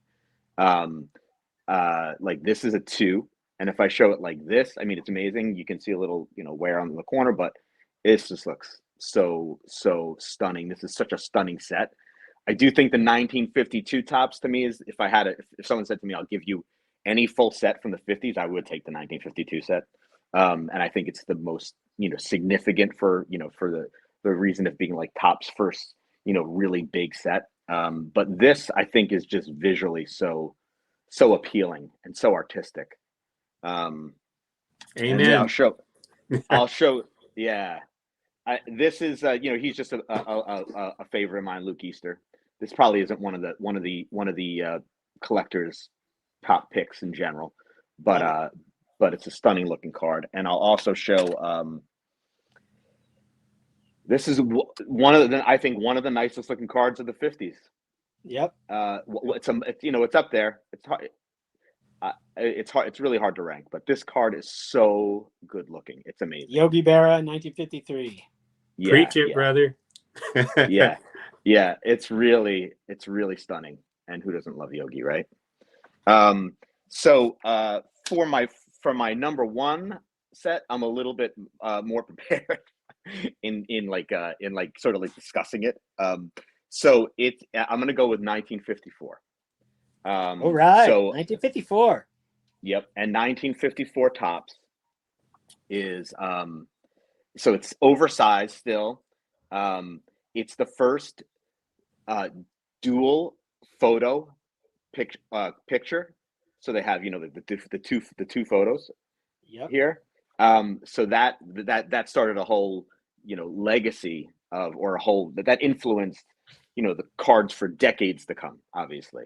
Yep. Like this is a 2. And if I show it like this, I mean, it's amazing. You can see a little, wear on the corner, but it just looks so stunning. This is such a stunning set. I do think the 1952 tops to me is, if someone said to me, I'll give you any full set from the 50s, I would take the 1952 set. And I think it's the most, significant for the reason of being like Topps first, really big set. But this, I think, is just visually so appealing and so artistic. Amen. And yeah, I'll show. Yeah, this is he's just a favorite of mine, Luke Easter. This probably isn't one of the collector's top picks in general, but it's a stunning looking card. And I'll also show. This is one of the nicest looking cards of the 50s. Yep. It's up there. It's hard. It's hard. It's really hard to rank, but this card is so good looking. It's amazing. Yogi Berra, 1953. Yeah, Preach it, brother. yeah. It's really stunning. And who doesn't love Yogi, right? So for my number one set, I'm a little bit more prepared in sort of like discussing it. So I'm gonna go with 1954. All right. So 1954. Yep. And 1954 Topps is so it's oversized still. It's the first dual photo picture. So they have the two photos here. So that started a whole legacy of, or a whole that influenced the cards for decades to come, obviously.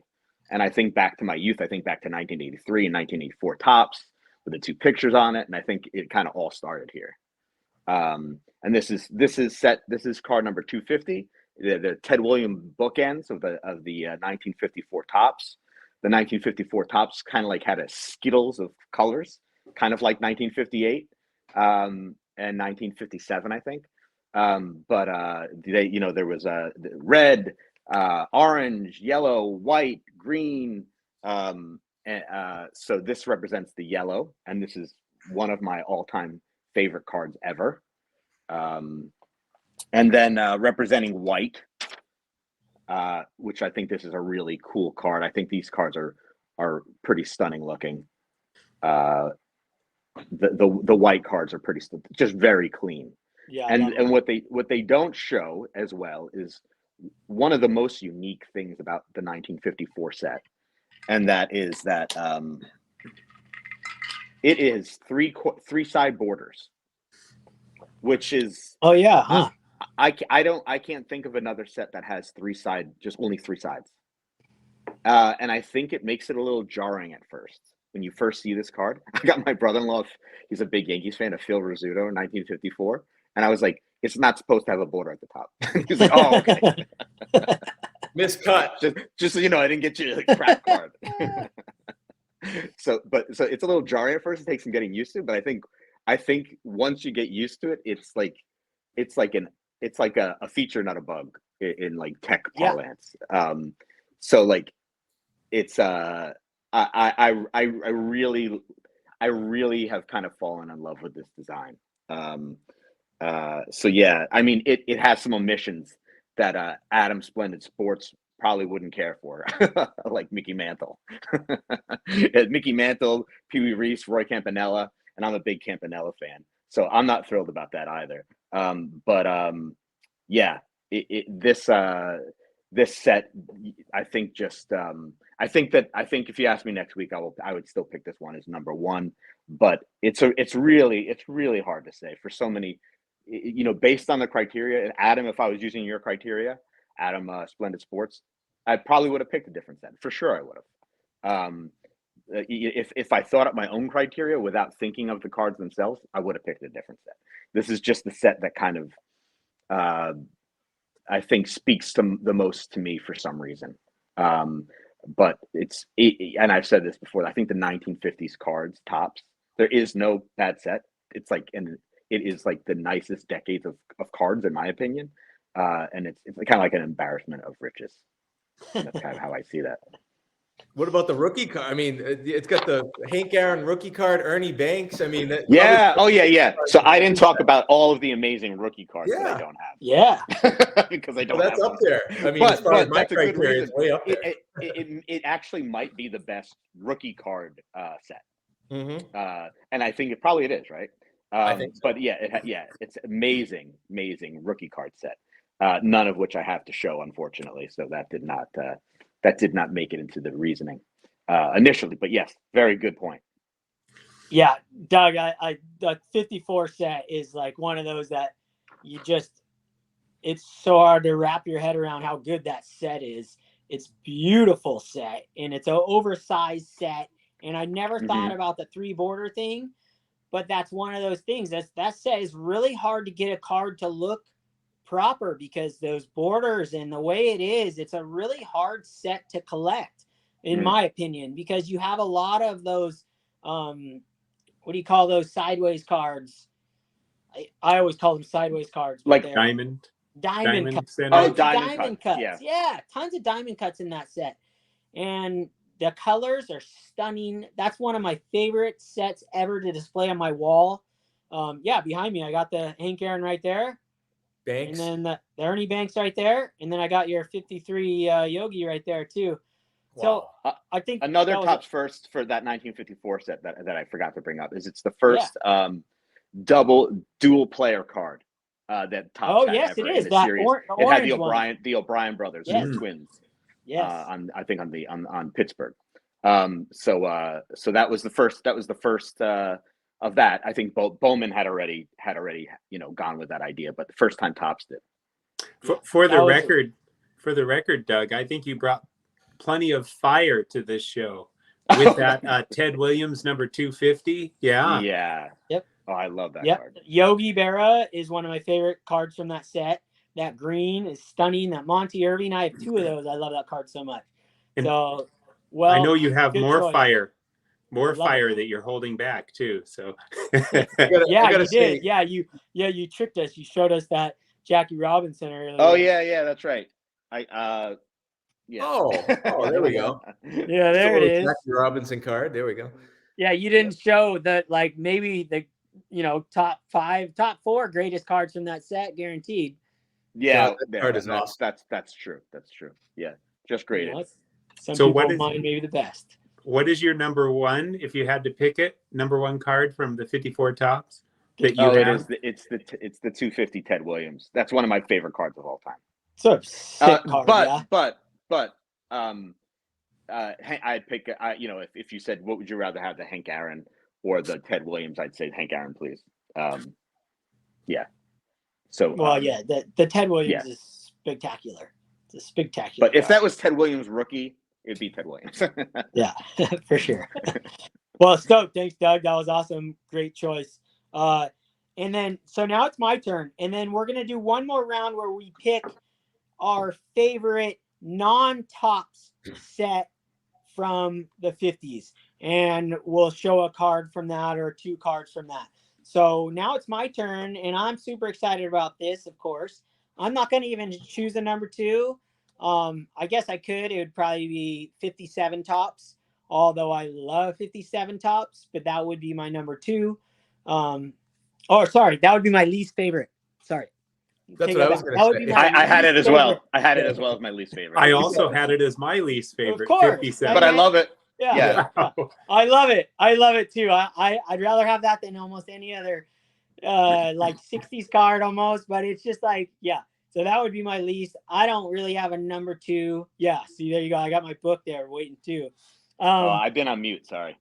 And I think back to my youth, I think back to 1983 and 1984 Topps with the two pictures on it, and I think it kind of all started here. And this is card number 250, the Ted Williams bookends of the 1954 Topps. The 1954 Topps kind of like had a skittles of colors, kind of like 1958 and 1957, I think. But there was red, orange, yellow, white, green. So this represents the yellow, and this is one of my all-time favorite cards ever. And then representing white, which I think this is a really cool card. I think these cards are pretty stunning looking. The white cards are just very clean. Yeah. And what they don't show as well is one of the most unique things about the 1954 set, and that is that it is three side borders, which is I can't think of another set that has only three sides. And I think it makes it a little jarring at first when you first see this card. I got my brother-in-law, he's a big Yankees fan, of Phil Rizzuto in 1954. And I was like, it's not supposed to have a border at the top. He's like, oh, okay. Miscut. Just so you know, I didn't get you a crap card. So it's a little jarring at first. It takes some getting used to, but I think once you get used to it, it's like a feature, not a bug in like tech parlance. So like it's I really have kind of fallen in love with this design. So yeah, I mean it has some omissions that Adam Splendid Sports probably wouldn't care for, like Mickey Mantle. Mickey Mantle, Pee Wee Reese, Roy Campanella, and I'm a big Campanella fan, so I'm not thrilled about that either. Yeah, this set, I think I think if you ask me next week, I would still pick this one as number one. But it's really hard to say for so many, based on the criteria. And Adam, if I was using your criteria, Adam, Splendid Sports, I probably would have picked a different set for sure. I would have. If I thought up my own criteria without thinking of the cards themselves, I would have picked a different set. This is just the set that kind of, I think, speaks to the most to me for some reason. But and I've said this before, I think the 1950s cards Topps, there is no bad set. It's like, and it is like the nicest decades of cards, in my opinion. And it's kind of like an embarrassment of riches. And that's kind of how I see that. What about the rookie card? I mean, it's got the Hank Aaron rookie card, Ernie Banks. I mean, yeah. Oh, yeah, yeah. So I didn't talk about all of the amazing rookie cards that I don't have. Yeah. Because I don't that's have up them. there. I mean, as far as my that's a good criteria, reason. it's way up there. It actually might be the best rookie card set. Mm-hmm. And I think it probably is, right? I think so. But yeah, it's amazing rookie card set. None of which I have to show, unfortunately. So that did not make it into the reasoning initially. But yes, very good point. Yeah, Doug, the 54 set is like one of those that you just, it's so hard to wrap your head around how good that set is. It's beautiful set, and it's an oversized set. And I never thought about the 3 border thing, but that's one of those things. That set is really hard to get a card to look proper because those borders and the way it is, it's a really hard set to collect, in my opinion, because you have a lot of those, what do you call those sideways cards? I always call them sideways cards. Like diamond cuts. center. Oh, diamond cuts. Yeah. Yeah, tons of diamond cuts in that set. And the colors are stunning. That's one of my favorite sets ever to display on my wall. Yeah, behind me, I got the Hank Aaron right there. Banks. And then the Ernie Banks right there. And then I got your 53 Yogi right there, too. Wow. So I think another tops first for that 1954 set that I forgot to bring up is it's the first dual player card that Topps had yes, ever it is. in a That series. It had the O'Brien brothers, who were twins. Yes. I think on Pittsburgh. So that was the first. That was the first of that. I think Bowman had already gone with that idea, but the first time Topps did. For the record, Doug, I think you brought plenty of fire to this show with that Ted Williams number 250. Yeah. Yeah. Yep. Oh, I love that card. Yogi Berra is one of my favorite cards from that set. That green is stunning. That Monty Irving, I have 2 of those. I love that card so much. And so, I know you have more choice. fire that you're holding back too. So you did. Yeah, you tricked us. You showed us that Jackie Robinson earlier. Oh yeah, that's right. Yeah. Oh, there we go. Yeah, there it is. Jackie Robinson card. There we go. Yeah, you didn't show that, like, maybe the top 4 greatest cards from that set, guaranteed. Yeah, that card is awesome. That's true. That's true. Yeah, just graded. Some people mind maybe the best. What is your number 1 if you had to pick it? Number 1 card from the 54 Topps that you have? It's the 250 Ted Williams. That's one of my favorite cards of all time. So sick card, but I'd pick. If you said what would you rather have, the Hank Aaron or the Ted Williams, I'd say Hank Aaron, please. Yeah. So the Ted Williams is spectacular. It's a spectacular. But if that was Ted Williams rookie, it'd be Ted Williams. Yeah, for sure. Well, stoked. Thanks, Doug. That was awesome. Great choice. And then so now it's my turn, and then we're gonna do one more round where we pick our favorite non-Topps set from the 50s, and we'll show a card from that or 2 cards from that. So now it's my turn, and I'm super excited about this. Of course, I'm not going to even choose a number 2. I guess I could. It would probably be 57 Topps, although I love 57 Topps, but that would be my number 2. Sorry, that would be my least favorite. Sorry. That's what I was going to say. I had it as well. I had it as well as my least favorite. I also had it as my least favorite. Of course, 57. But I love it. Yeah. I love it. I love it too. I'd rather have that than almost any other like 60s card almost, but it's just like, yeah. So that would be my least. I don't really have a number 2. Yeah, see, there you go. I got my book there waiting too. I've been on mute, sorry.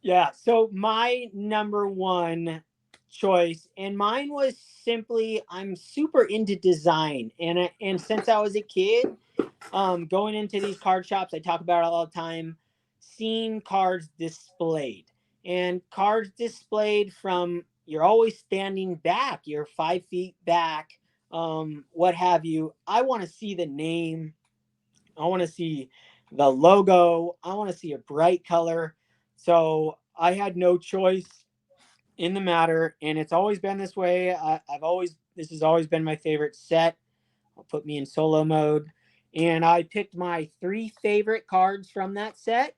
Yeah, so my number 1 choice, and mine was simply, I'm super into design, and since I was a kid, going into these card shops, I talk about it all the time, seeing cards displayed, and cards displayed from, you're always standing back, you're 5 feet back, what have you. I want to see the name, I want to see the logo, I want to see a bright color. So I had no choice in the matter, and it's always been this way. This has always been my favorite set. I'll put me in solo mode, and I picked my 3 favorite cards from that set.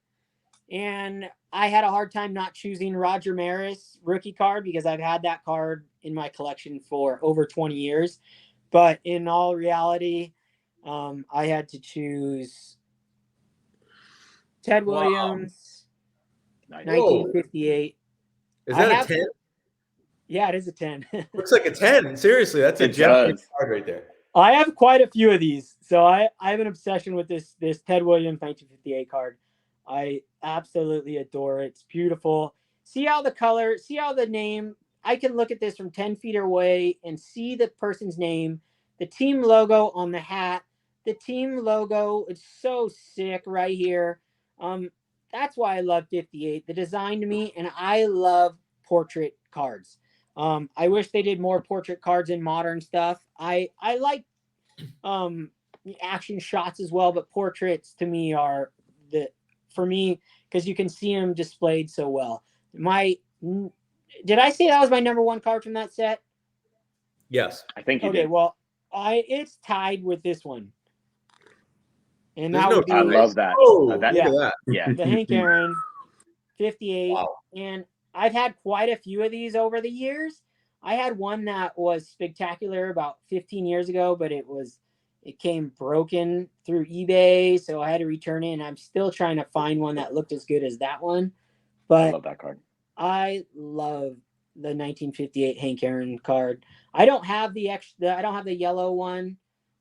And I had a hard time not choosing Roger Maris rookie card because I've had that card in my collection for over 20 years. But in all reality, I had to choose Ted Wow. Williams, Nice. 1958. Is I that have- a 10? Yeah, it is a 10. Looks like a 10. Seriously, that's a It gem does. card right there. I have quite a few of these, so I have an obsession with this Ted Williams 1958 card. I absolutely adore it. It's beautiful. See how the color, see how the name. I can look at this from 10 feet away and see the person's name, the team logo on the hat, the team logo. It's so sick right here. That's why I love 58. The design to me, and I love portrait cards. I wish they did more portrait cards in modern stuff. I like action shots as well, but portraits to me are for me because you can see them displayed so well. Did I say that was my number 1 card from that set? Yes. I think you Okay, did. well, it's tied with this one, and There's that no would be I love that. Oh, That- look at that. Yeah. the Hank Aaron 58. Wow. And I've had quite a few of these over the years. I had one that was spectacular about 15 years ago, but it came broken through eBay, so I had to return it. And I'm still trying to find one that looked as good as that one. I But love that card. I love the 1958 Hank Aaron card. I don't have the extra. I don't have the yellow one,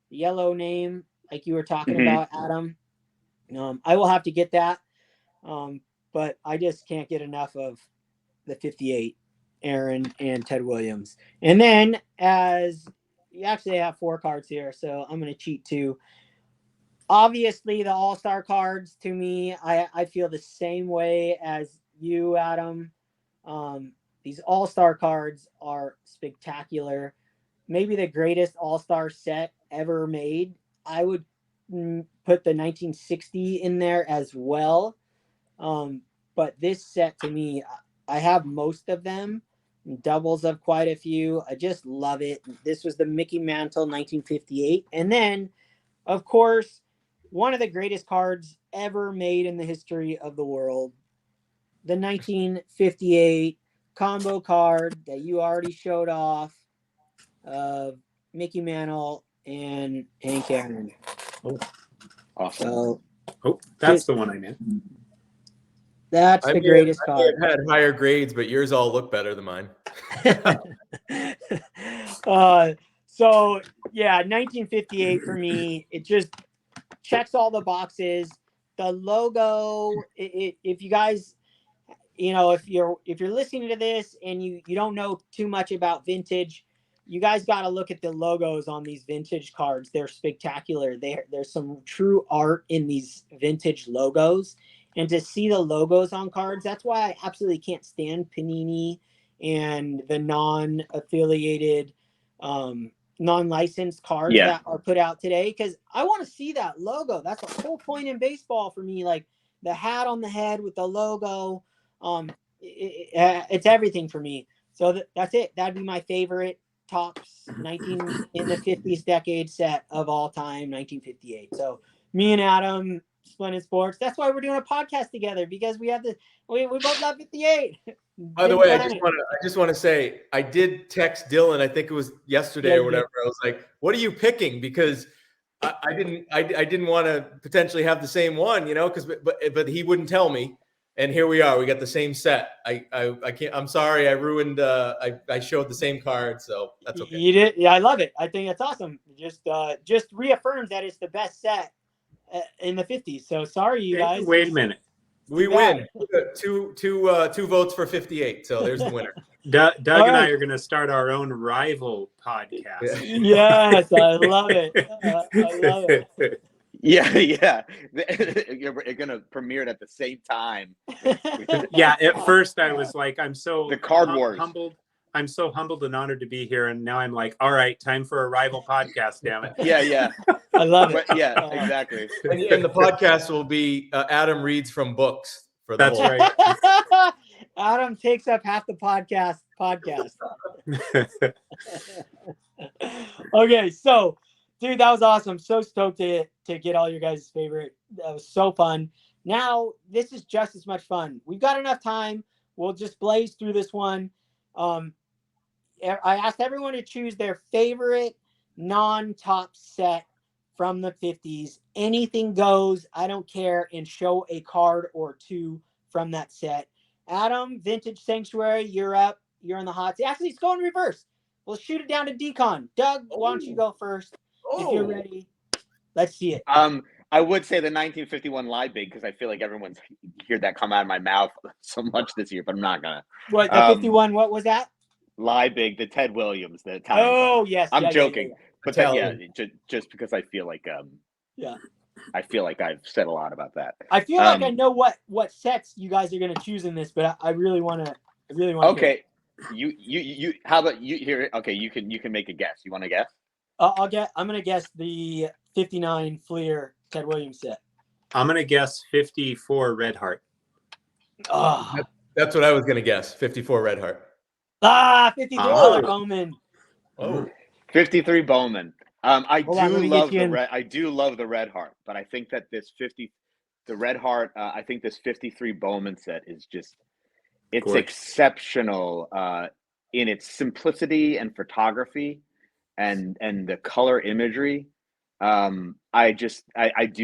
the yellow name like you were talking Mhm. about, Adam. I will have to get that, but I just can't get enough of the 58 Aaron and Ted Williams. And then as you actually have 4 cards here, so I'm going to cheat too. Obviously, the All-Star cards to me, I feel the same way as you, Adam. These All-Star cards are spectacular. Maybe the greatest All-Star set ever made. I would put the 1960 in there as well. But this set to me, I have most of them, doubles of quite a few. I just love it. This was the Mickey Mantle 1958. And then, of course, one of the greatest cards ever made in the history of the world, the 1958 combo card that you already showed off of Mickey Mantle and Hank Aaron. Awesome. So Oh, that's the one I meant. that's the greatest I card. may have had higher grades, but yours all look better than mine. So yeah, 1958 for me, it just checks all the boxes. The logo, if you guys, if you're listening to this and you don't know too much about vintage, you guys got to look at the logos on these vintage cards. They're spectacular. There's some true art in these vintage logos, and to see the logos on cards, that's why I absolutely can't stand Panini and the non-affiliated, non-licensed cards Yeah. that are put out today, because I want to see that logo. That's the whole point in baseball for me. Like the hat on the head with the logo. It's everything for me. So that's it. That'd be my favorite tops 1950s decade set of all time, 1958. So me and Adam, Splendid Sports. That's why we're doing a podcast together, because we both love 58. By the way, I just want to say I did text Dylan. I think it was yesterday or whatever. I was like, "What are you picking?" Because I didn't want to potentially have the same one, because but he wouldn't tell me. And here we are. We got the same set. I can't. I'm sorry. I ruined. I showed the same card, so that's okay. You did. Yeah, I love it. I think it's awesome. Just reaffirms that it's the best set in the 50s. So sorry, you guys. Wait a minute. We win. Two votes for 58. So there's the winner. Doug and I are going to start our own rival podcast. Yes, I love it. I love it. Yeah. You're going to premiere it at the same time. Yeah, at first I was like, I'm so The Card Wars. humbled. I'm so humbled and honored to be here. And now I'm like, all right, time for a rival podcast, damn it. Yeah. I love it. But yeah, exactly. And the podcast will be Adam reads from books for the That's whole. right. Adam takes up half the podcast. Okay, so Dude, that was awesome. So stoked to get all your guys' favorite. That was so fun. Now, this is just as much fun. We've got enough time. We'll just blaze through this one. I asked everyone to choose their favorite non-top set from the 50s. Anything goes. I don't care. And show a card or two from that set. Adam, Vintage Sanctuary, you're up. You're in the hot seat. Actually, it's going reverse. We'll shoot it down to Decon. Doug, why don't you go first? If you're ready, let's see it. I would say the 1951 Lie Big because I feel like everyone's heard that come out of my mouth so much this year, but I'm not gonna. What the 51? What was that? Lie Big, the Ted Williams, the Italian. Oh card. yes, I'm joking, but just because I feel like I feel like I've said a lot about that. I feel like I know what sets you guys are gonna choose in this, but I really want to. Okay, you. How about you here? Okay, you can make a guess. You want to guess? I'm gonna guess the 59 Fleer Ted Williams set. I'm gonna guess 54 Red Heart. Oh. That's what I was gonna guess. 54 Red Heart. 53 Bowman. Oh, 53 Bowman. I do love the Red Heart, but I think that the Red Heart. I think this 53 Bowman set is just. It's gorgeous. Exceptional in its simplicity and photography, and the color imagery. I do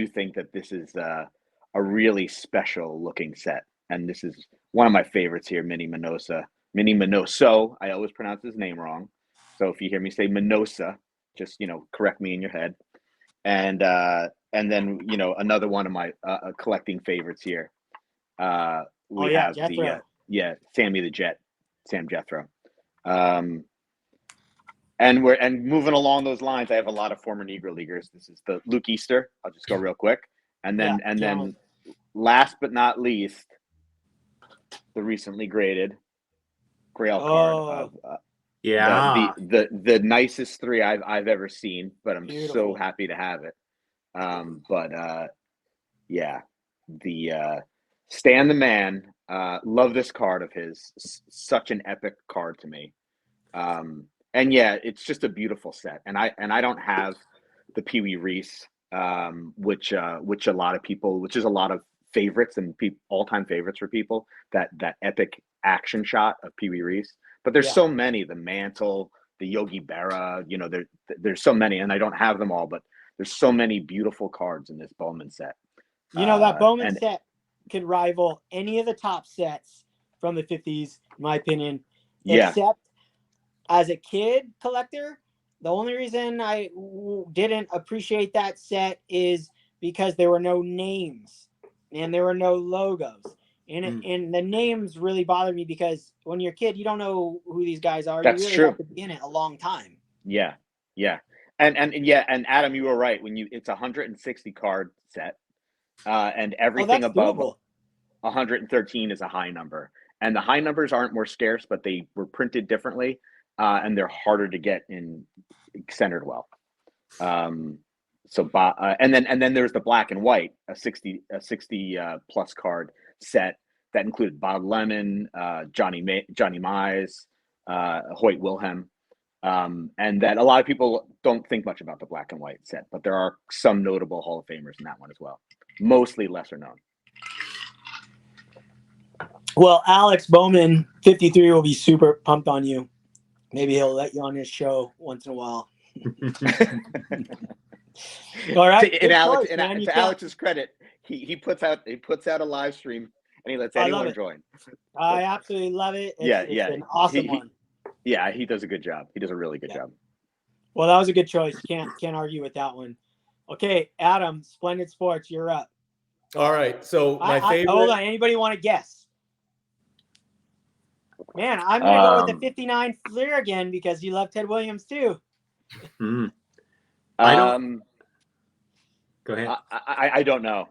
think that this is a really special looking set, and this is one of my favorites here, Mini Minoso. I always pronounce his name wrong, so if you hear me say Minosa, just correct me in your head. And then another one of my collecting favorites here. We have Jethro. Sammy the Jet, Sam Jethro. And moving along those lines, I have a lot of former Negro Leaguers. This is the Luke Easter. I'll just go real quick. And then last but not least, the recently graded Grail card. The nicest 3 I've ever seen, but I'm so happy to have it. The Stan the Man, love this card of his. Such an epic card to me. And it's just a beautiful set. And I don't have the Pee Wee Reese, which is a lot of favorites and all-time favorites for people. That epic action shot of Pee Wee Reese. But there's so many. The Mantle, the Yogi Berra. There's so many, and I don't have them all. But there's so many beautiful cards in this Bowman set. That Bowman set could rival any of the top sets from the 50s, in my opinion. Except as a kid collector, the only reason I didn't appreciate that set is because there were no names and there were no logos. And the names really bothered me because when you're a kid, you don't know who these guys are. That's you really true. have to be in it a long time. Yeah. And Adam, you were right. It's a 160 card set. And everything above doable. 113 is a high number. And the high numbers aren't more scarce, but they were printed differently. And they're harder to get in centered well. And then there's the black and white, a 60 plus card set that included Bob Lemon, Johnny Mize, Hoyt Wilhelm. And that a lot of people don't think much about the black and white set, but there are some notable Hall of Famers in that one as well. Mostly lesser known. Well, Alex Bowman, 53, will be super pumped on you. Maybe he'll let you on his show once in a while. All right. To Alex's credit, he puts out a live stream and he lets anyone join. I absolutely love it. It's an awesome one. Yeah, he does a good job. He does a really good job. Well, that was a good choice. Can't argue with that one. Okay, Adam, Splendid Sports, you're up. All right. So my favorite. Hold on. Anybody want to guess? Man, I'm going to go with the 59 Fleer again because you love Ted Williams too. I don't. Go ahead. I don't know.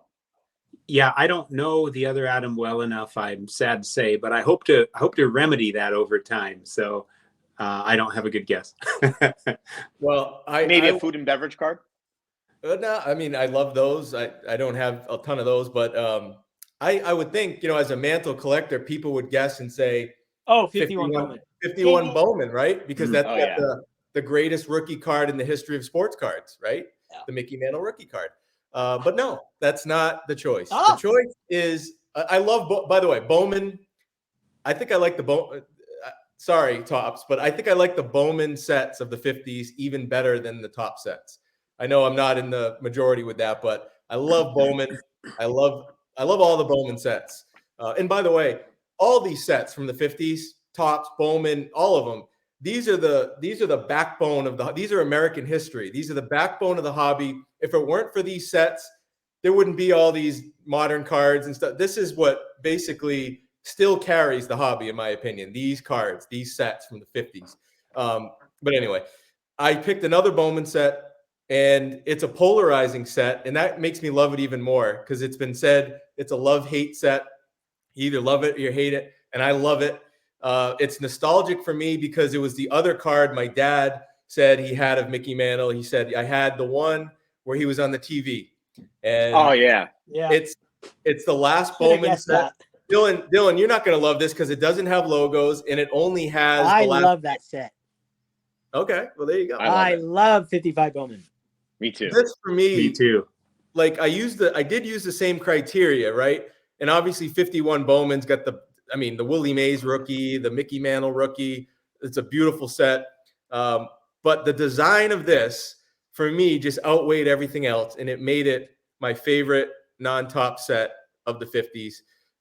Yeah, I don't know the other Adam well enough. I'm sad to say, but I hope to remedy that over time. So I don't have a good guess. Well, maybe a food and beverage card. No, I mean I love those. I don't have a ton of those, but I would think as a mantle collector, people would guess and say, 51 Bowman. 51 Bowman, right? Because that's got the the greatest rookie card in the history of sports cards, right? Yeah. The Mickey Mantle rookie card. But no, that's not the choice. Oh. The choice is, I love, by the way, Bowman. I think I like the Bowman. Sorry, Tops, but I think I like the Bowman sets of the 50s even better than the top sets. I know I'm not in the majority with that, but I love Bowman. I love all the Bowman sets. And by the way, all these sets from the 50s, Tops, Bowman, all of them, these are the backbone of these are American history. These are the backbone of the hobby. If it weren't for these sets, there wouldn't be all these modern cards and stuff. This is what basically still carries the hobby, in my opinion. These cards, these sets from the 50s. But anyway, I picked another Bowman set, and it's a polarizing set, and that makes me love it even more because it's been said it's a love-hate set. You either love it or you hate it, and I love it. It's nostalgic for me because it was the other card my dad said he had of Mickey Mantle. He said, I had the one where he was on the TV. And oh yeah, it's the last Should've Bowman guessed set. that. Dylan, you're not going to love this because it doesn't have logos and it only has I the last. love that set. Okay, well there you go. I love 55 Bowman. me too. This for Me too. like I did use the same criteria, right? And obviously 51 Bowman's got the Willie Mays rookie, the Mickey Mantle rookie. It's a beautiful set. But the design of this for me just outweighed everything else, and it made it my favorite non-top set of the 50s.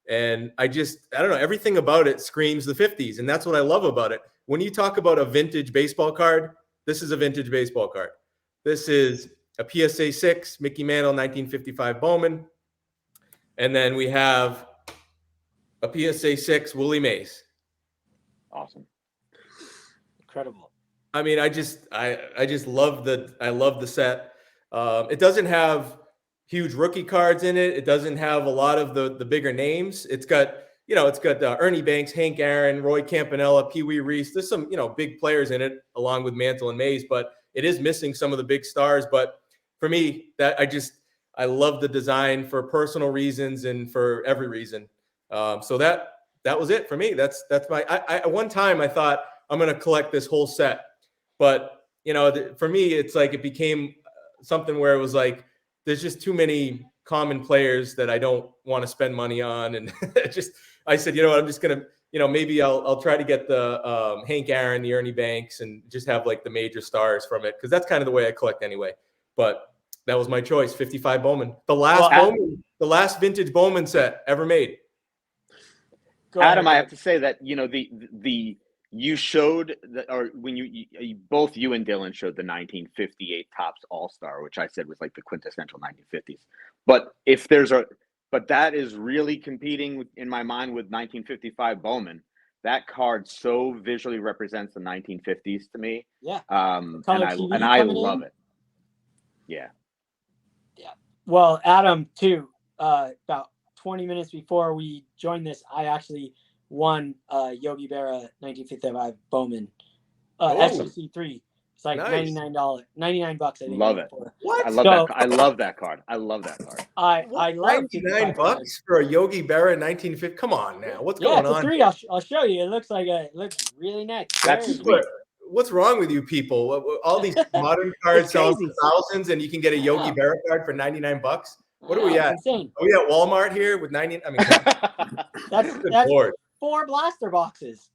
And I don't know, everything about it screams the 50s, and that's what I love about it. When you talk about a vintage baseball card, this is a vintage baseball card. This is a PSA 6 Mickey Mantle 1955 Bowman. And then we have a PSA 6 Willie Mays. Awesome. Incredible. I mean, I just love the set. It doesn't have huge rookie cards in it. It doesn't have a lot of the bigger names. It's got Ernie Banks, Hank Aaron, Roy Campanella, Pee Wee Reese. There's some big players in it along with Mantle and Mays, but it is missing some of the big stars. But for me, I love the design for personal reasons and for every reason. So that was it for me. That's my. At one time I thought I'm going to collect this whole set, but for me it's like it became something where it was like there's just too many common players that I don't want to spend money on, and I said, you know what, I'm just gonna maybe I'll try to get the Hank Aaron, the Ernie Banks, and just have like the major stars from it because that's kind of the way I collect anyway. But that was my choice, 55 Bowman, the last vintage Bowman set ever made. Adam, I have to say that you showed or when you both you and Dylan showed the 1958 Topps All-Star, which I said was like the quintessential 1950s. But that is really competing in my mind with 1955 Bowman. That card so visually represents the 1950s to me. Yeah. And I love it. Yeah. Yeah. Well, Adam, too, about 20 minutes before we joined this, I actually won Yogi Berra 1955 Bowman SEC3. It's like nice. $99, $99 I think. Love it. What? I love that. I love that card. I love I love $99 for a Yogi Berra 1950. Come on now, what's going on? Three. I'll show you. It looks really nice. That's sweet. What's wrong with you people? All these modern cards sell for thousands, and you can get a Yogi Berra card for $99. What are we at? Insane. Are we at Walmart here with 90? I mean, that's Lord. 4 blaster boxes.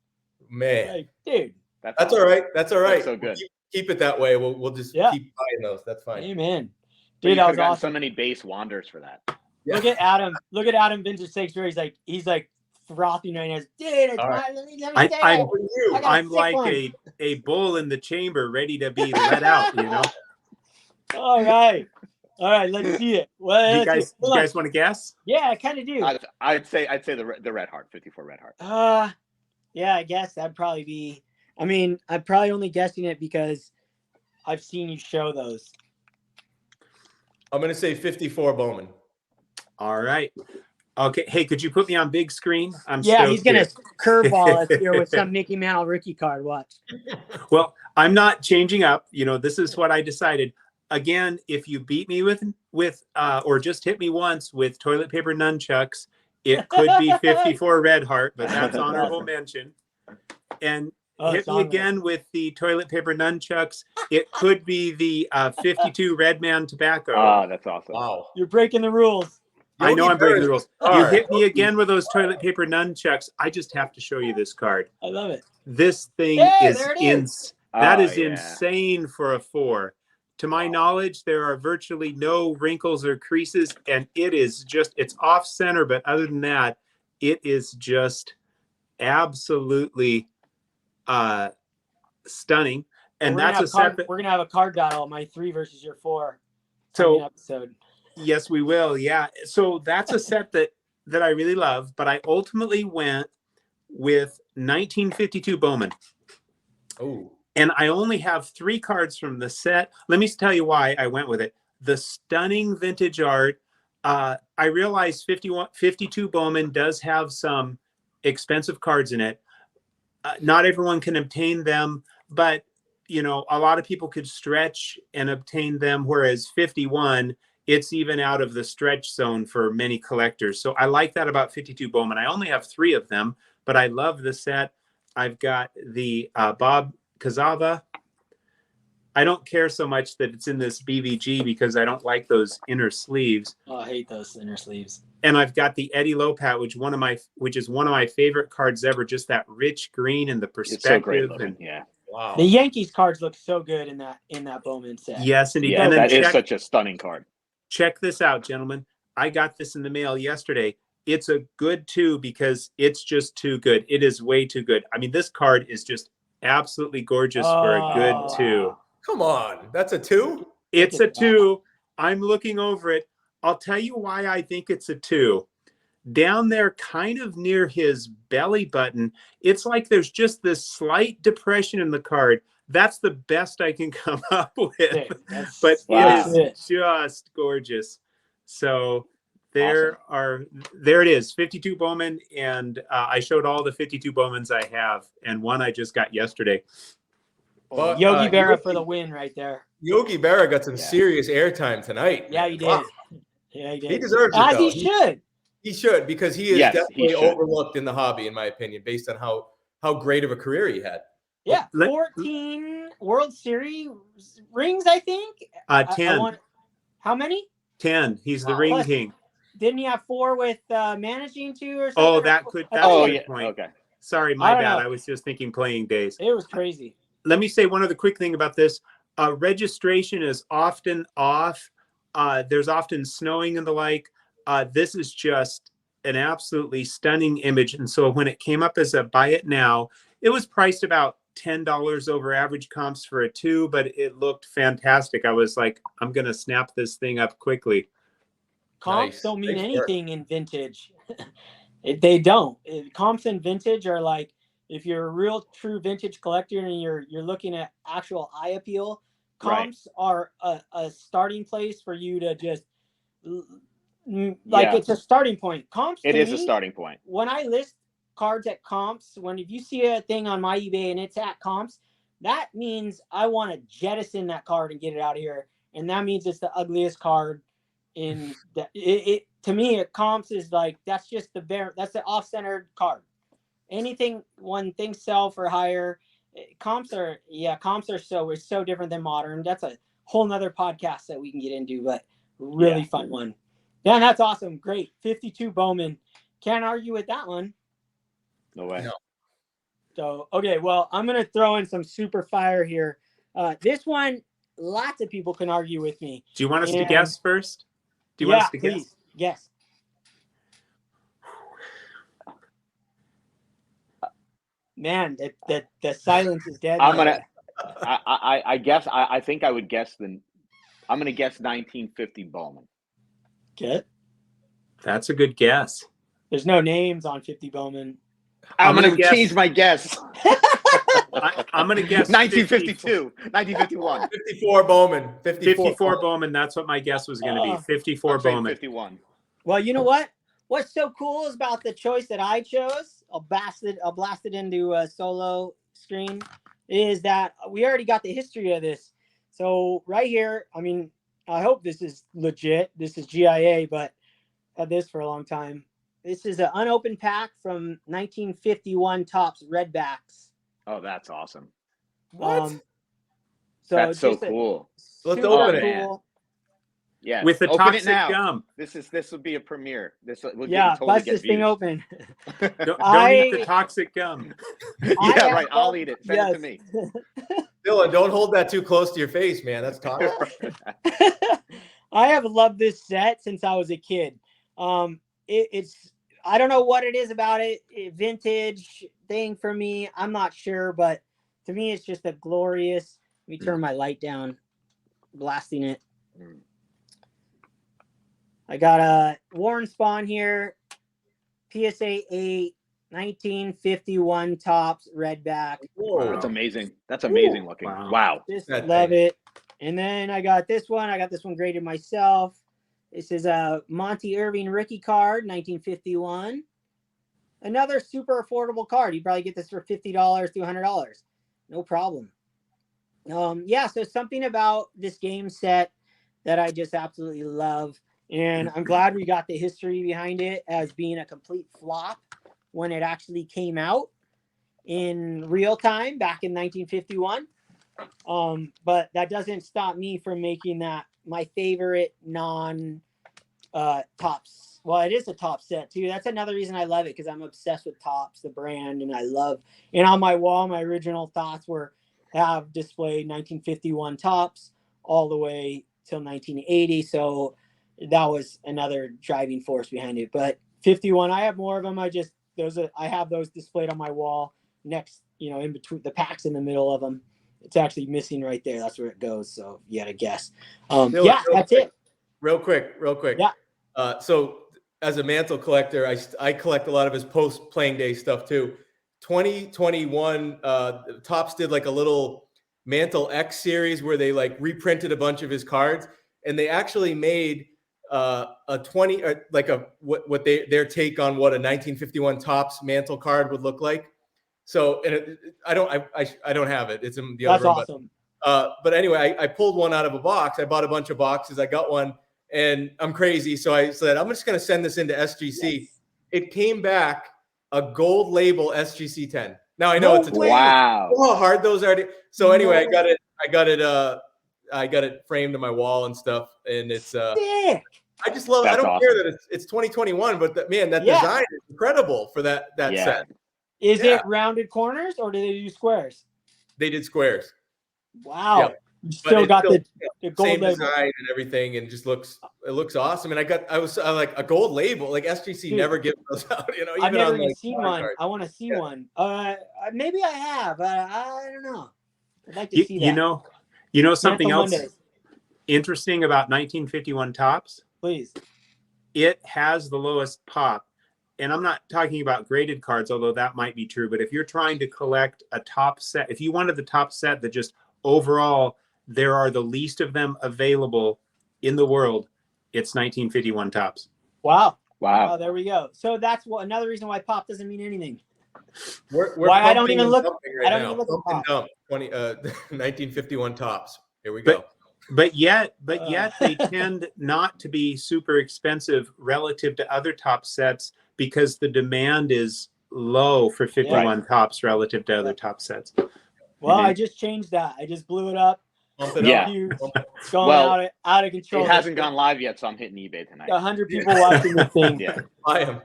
Man, like, dude. That's all right. That's all right. That's so good. Keep it that way. We'll just keep buying those. That's fine. Amen. Dude, that was awesome. So many base wanders for that. Yeah. Look at Adam. Look at Adam Vintage Stakes where he's like frothing right now. Dude, I'm like a bull in the chamber ready to be let out, All right. Let's see it. Well, you guys want to guess? Yeah, I kind of do. I'd say the Red Heart, 54 Red Heart. Yeah, I guess that'd probably be. I mean, I'm probably only guessing it because I've seen you show those. I'm gonna say 54 Bowman. All right. Okay. Hey, could you put me on big screen? He's gonna curveball us here with some Mickey Mantle rookie card. Watch. Well, I'm not changing up. This is what I decided. Again, if you beat me with or just hit me once with toilet paper nunchucks, it could be 54 Red Heart, but that's honorable mention. And Oh, hit it's me on again with the toilet paper nunchucks. It could be the 52 Redman tobacco. Ah, that's awesome. Wow. You're breaking the rules. I know Yogi I'm breaking the Berra's rules. star. You hit me again with those toilet paper nunchucks. I just have to show you this card. I love it. This thing Hey, is there it is. that Oh, is yeah. insane for a 4. To my knowledge, there are virtually no wrinkles or creases, and it's off center, but other than that, it is just absolutely stunning. And Well, that's a set that, we're gonna have a card battle, my 3 versus your 4 so episode. yes, we will. Yeah. So that's a set that I really love, but I ultimately went with 1952 Bowman. Oh. And I only have 3 cards from the set. Let me tell you why I went with it. The stunning vintage art. I realize 52 Bowman does have some expensive cards in it. Not everyone can obtain them, but a lot of people could stretch and obtain them, whereas 51, it's even out of the stretch zone for many collectors. So I like that about 52 Bowman. I only have 3 of them, but I love the set. I've got the Bob Kazava. I don't care so much that it's in this BVG because I don't like those inner sleeves. Oh, I hate those inner sleeves. And I've got the Eddie Lopat, which is one of my favorite cards ever. Just that rich green and the perspective. It's so great looking. Yeah. Wow. The Yankees cards look so good in that Bowman set. Yes, indeed. Yeah, And then that is such a stunning card. Check this out, gentlemen. I got this in the mail yesterday. It's a good 2 because it's just too good. It is way too good. I mean, this card is just absolutely gorgeous for a good 2. Come on. That's a 2? It's a 2. I'm looking over it. I'll tell you why I think it's a 2. Down there, kind of near his belly button, it's like there's just this slight depression in the card. That's the best I can come up with. But it is just gorgeous. So there it is, 52 Bowman, and I showed all the 52 Bowmans I have, and one I just got yesterday. But, Yogi Berra for the win right there. Yogi Berra got some serious airtime tonight. Yeah, he did. Wow. Yeah, he did. He deserves it, As though. he should. He should, because he is definitely overlooked in the hobby, in my opinion, based on how great of a career he had. Yeah, 14 World Series rings, I think. 10. How many? 10. He's the ring king. Didn't he have 4 with managing too or something? Oh, that's a good point. Okay. Sorry, my bad. I was just thinking playing days. It was crazy. Let me say one other quick thing about this. Registration is often off. There's often snowing and the like. This is just an absolutely stunning image. And so when it came up as a buy it now, it was priced about $10 over average comps for a 2, but it looked fantastic. I was like, I'm going to snap this thing up quickly. Comps don't mean anything in vintage. They don't. Comps in vintage are like, if you're a real true vintage collector and you're looking at actual eye appeal, comps are a starting place for you to just it's a starting point. Comps. It is a starting point. When I list cards at comps, if you see a thing on my eBay and it's at comps, that means I want to jettison that card and get it out of here, and that means it's the ugliest card in the. To me, at comps is like that's just that's the off-centered card. Anything when things sell for higher, comps are so different than modern. That's a whole nother podcast that we can get into, but really fun one. Yeah, that's awesome. Great. 52 Bowman. Can't argue with that one. No way. No. So, okay, well, I'm going to throw in some super fire here. This one, lots of people can argue with me. Do you want us to guess first? Do you want us to please. guess? Yes. Man, the silence is dead. I'm gonna. I guess. I think I would guess I'm gonna guess 1950 Bowman. Okay. That's a good guess. There's no names on 50 Bowman. I'm gonna change my guess. I'm gonna guess 1952, 1951, 54 Bowman, 54 Bowman. That's what my guess was gonna be. 54 Bowman. 51. Well, you know what? What's so cool is about the choice that I chose, I'll blast it into a solo screen, is that we already got the history of this. So right here, I mean, I hope this is legit. This is GIA, but I've had this for a long time. This is an unopened pack from 1951 Topps Redbacks Oh, that's awesome. What? So That's so just cool. Let's super open it. cool. Yeah, With the open it toxic now. gum. This would be a premiere. We'll Yeah, totally bust get this thing views. open. Don't eat the toxic gum. Yeah, have right. I'll loved- eat it. Send it to me. Dylan, don't hold that too close to your face, man. That's toxic. I have loved this set since I was a kid. It's I don't know what it is about it, vintage thing for me. I'm not sure, but to me, it's just a glorious. Let me turn my light down, blasting it. I got a Warren Spawn here, PSA 8, 1951 tops, red back. Whoa. That's amazing. That's amazing looking. Wow. Wow. Just That love thing. it. And then I got this one. I got this one graded myself. This is a Monty Irving rookie card, 1951. Another super affordable card. You probably get this for $50 to $100. No problem. Yeah, so something about this game set that I just absolutely love. And I'm glad we got the history behind it as being a complete flop when it actually came out in real time back in 1951. But that doesn't stop me from making that my favorite tops. Well, it is a top set too. That's another reason I love it, because I'm obsessed with Tops, the brand, and I love. And on my wall, my original thoughts have displayed 1951 Tops all the way till 1980. So that was another driving force behind it. But 51, I have more of them. I have those displayed on my wall next, in between the packs in the middle of them. It's actually missing right there. That's where it goes. So you got to guess. Dylan, That's quick, it. Real quick. Yeah. So as a mantle collector, I collect a lot of his post playing day stuff too. 2021, Topps did like a little Mantle X series where they like reprinted a bunch of his cards, and they actually made a 20 like a what their take on what a 1951 Topps Mantle card would look like. So, and I don't have it. It's in the other That's room. awesome. But anyway, I pulled one out of a box. I bought a bunch of boxes. I got one, and I'm crazy. So I said, I'm just going to send this into SGC. Yes. It came back a gold label SGC 10. Now I know No it's a way. Wow. You know how hard those are. So anyway, No. I got it framed to my wall and stuff. And it's Sick. I just love. That's I don't awesome. care that it's 2021, but that Yeah. design is incredible for that Yeah. set. Is Yeah. it rounded corners or do they do squares? They did squares. Wow. Yeah. You But still it's got still, the gold same label. design and everything, and just looks awesome. And I was like a gold label, like SGC Dude, never gives those out, I've even never on even like seen card one. cards. I want to see Yeah. one. Maybe I have. I don't know. I'd like to see that. You know something Mantle else Mondays, interesting about 1951 Topps? please. It has the lowest pop. And I'm not talking about graded cards, although that might be true. But if you're trying to collect a top set, if you wanted the top set that just overall, there are the least of them available in the world, it's 1951 Topps. Wow. Wow. There we go. So that's another reason why pop doesn't mean anything. We're Why I don't pumping even and look- dumping I right don't now. even look at Pump and dump. 1951 Topps. Here we go. But yet they tend not to be super expensive relative to other top sets because the demand is low for 51 Tops relative to other top sets. Well, I just changed that. I just blew it up. Pump it Yeah. up. Huge. Pump it. It's going Well, out of control. It hasn't gone live yet, so I'm hitting eBay tonight. 100 people watching this thing. Yeah. I am.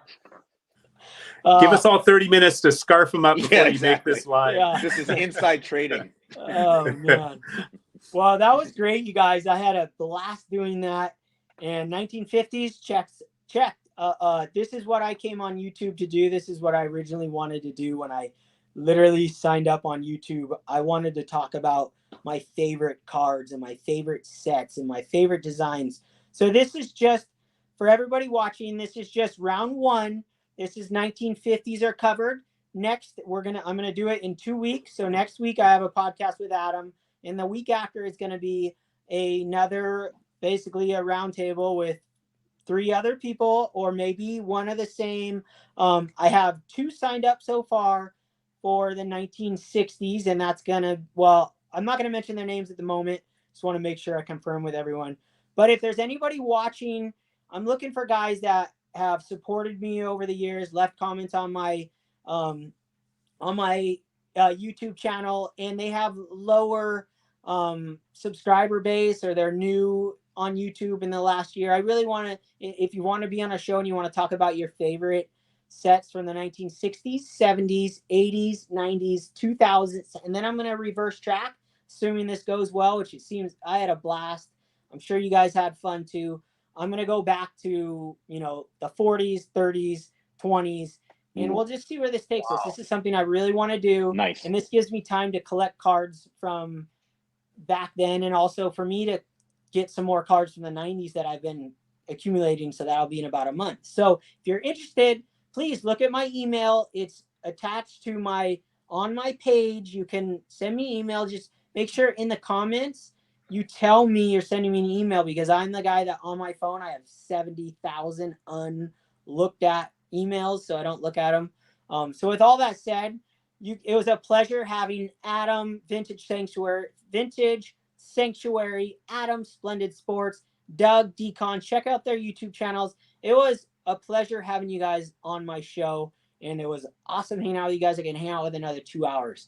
Give us all 30 minutes to scarf them up before Yeah, you exactly. make this live. Yeah. This is inside trading. Oh man. Well, that was great, you guys. I had a blast doing that. And 1950s checked. This is what I came on YouTube to do. This is what I originally wanted to do when I literally signed up on YouTube. I wanted to talk about my favorite cards and my favorite sets and my favorite designs. So this is just for everybody watching. This is just round one. This is 1950s are covered. Next, I'm gonna do it in 2 weeks. So next week I have a podcast with Adam, and the week after it's gonna be another, basically a roundtable with 3 other people, or maybe one of the same. I have 2 signed up so far for the 1960s, and that's gonna. Well, I'm not gonna mention their names at the moment. Just want to make sure I confirm with everyone. But if there's anybody watching, I'm looking for guys that have supported me over the years, left comments on my YouTube channel, and they have lower subscriber base, or they're new on YouTube in the last year. I really want to, if you want to be on a show and you want to talk about your favorite sets from the 1960s, 70s, 80s, 90s, 2000s, and then I'm going to reverse track, assuming this goes well, which it seems. I had a blast. I'm sure you guys had fun too. I'm going to go back to, you know, the 40s, 30s, 20s, and we'll just see where this takes us. This is something I really want to do. Nice. And this gives me time to collect cards from back then, and also for me to get some more cards from the 90s that I've been accumulating. So that'll be in about a month. So if you're interested, please look at my email. It's attached to on my page. You can send me email. Just make sure in the comments you tell me you're sending me an email, because I'm the guy that on my phone I have 70,000 unlooked at emails, so I don't look at them. So with all that said, it was a pleasure having Adam, Vintage Sanctuary, Adam, Splendid Sports, Doug, Decon. Check out their YouTube channels. It was a pleasure having you guys on my show, and it was awesome hanging out with you guys. I can hang out with another 2 hours.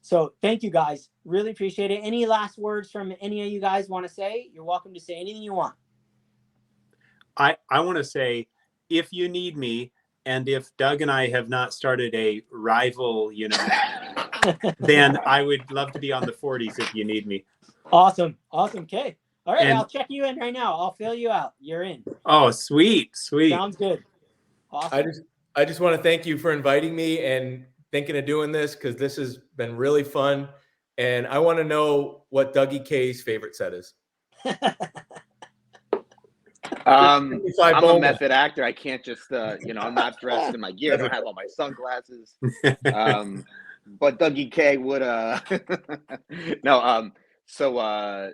So thank you guys. Really appreciate it. Any last words from any of you guys want to say? You're welcome to say anything you want. I want to say, if you need me, and if Doug and I have not started a rival, you know, then I would love to be on the 40s if you need me. Awesome. Okay. All right. I'll check you in right now. I'll fill you out. You're in. Oh, sweet. Sounds good. Awesome. I just want to thank you for inviting me and thinking of doing this, because this has been really fun. And I want to know what Dougie K's favorite set is. I'm a method actor. I can't just, you know, I'm not dressed in my gear. I don't have all my sunglasses. But Dougie K would, no. So,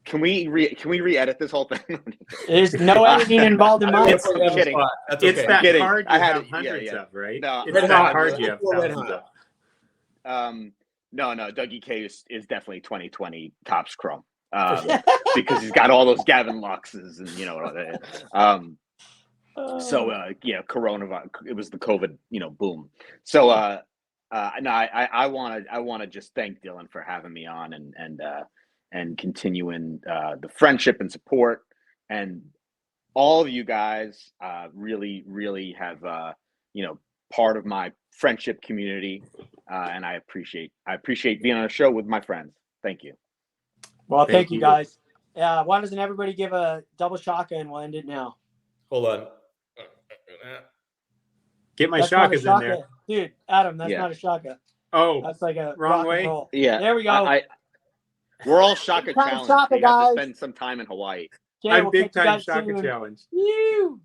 can we re-edit this whole thing? There's no editing involved in mine. It's kidding. That's It's okay. that Kidding. card I you had have it. hundreds Yeah. of, right? No, it's red that hot. card you have Red thousands hot. of. No, Dougie K is definitely 2020 tops chrome, because he's got all those Gavin Luxes and, you know, yeah, coronavirus. It was the COVID, you know, boom. So no, I want to just thank Dylan for having me on and continuing the friendship and support, and all of you guys really have you know, part of my friendship community, and I appreciate being on a show with my friends. Thank you. Well, thank you guys. Why doesn't everybody give a double shaka, and we'll end it now? Hold on. Get my That's not a shakas in shaka. there. Dude, Adam, that's not a shaka. Oh, That's like a wrong rock way? and roll. Yeah, There we go. We're all shaka Big time challenged. shaka, We have to guys. spend some time in Hawaii. Okay, I'm we'll big catch you time guys shaka soon. challenge. Woo!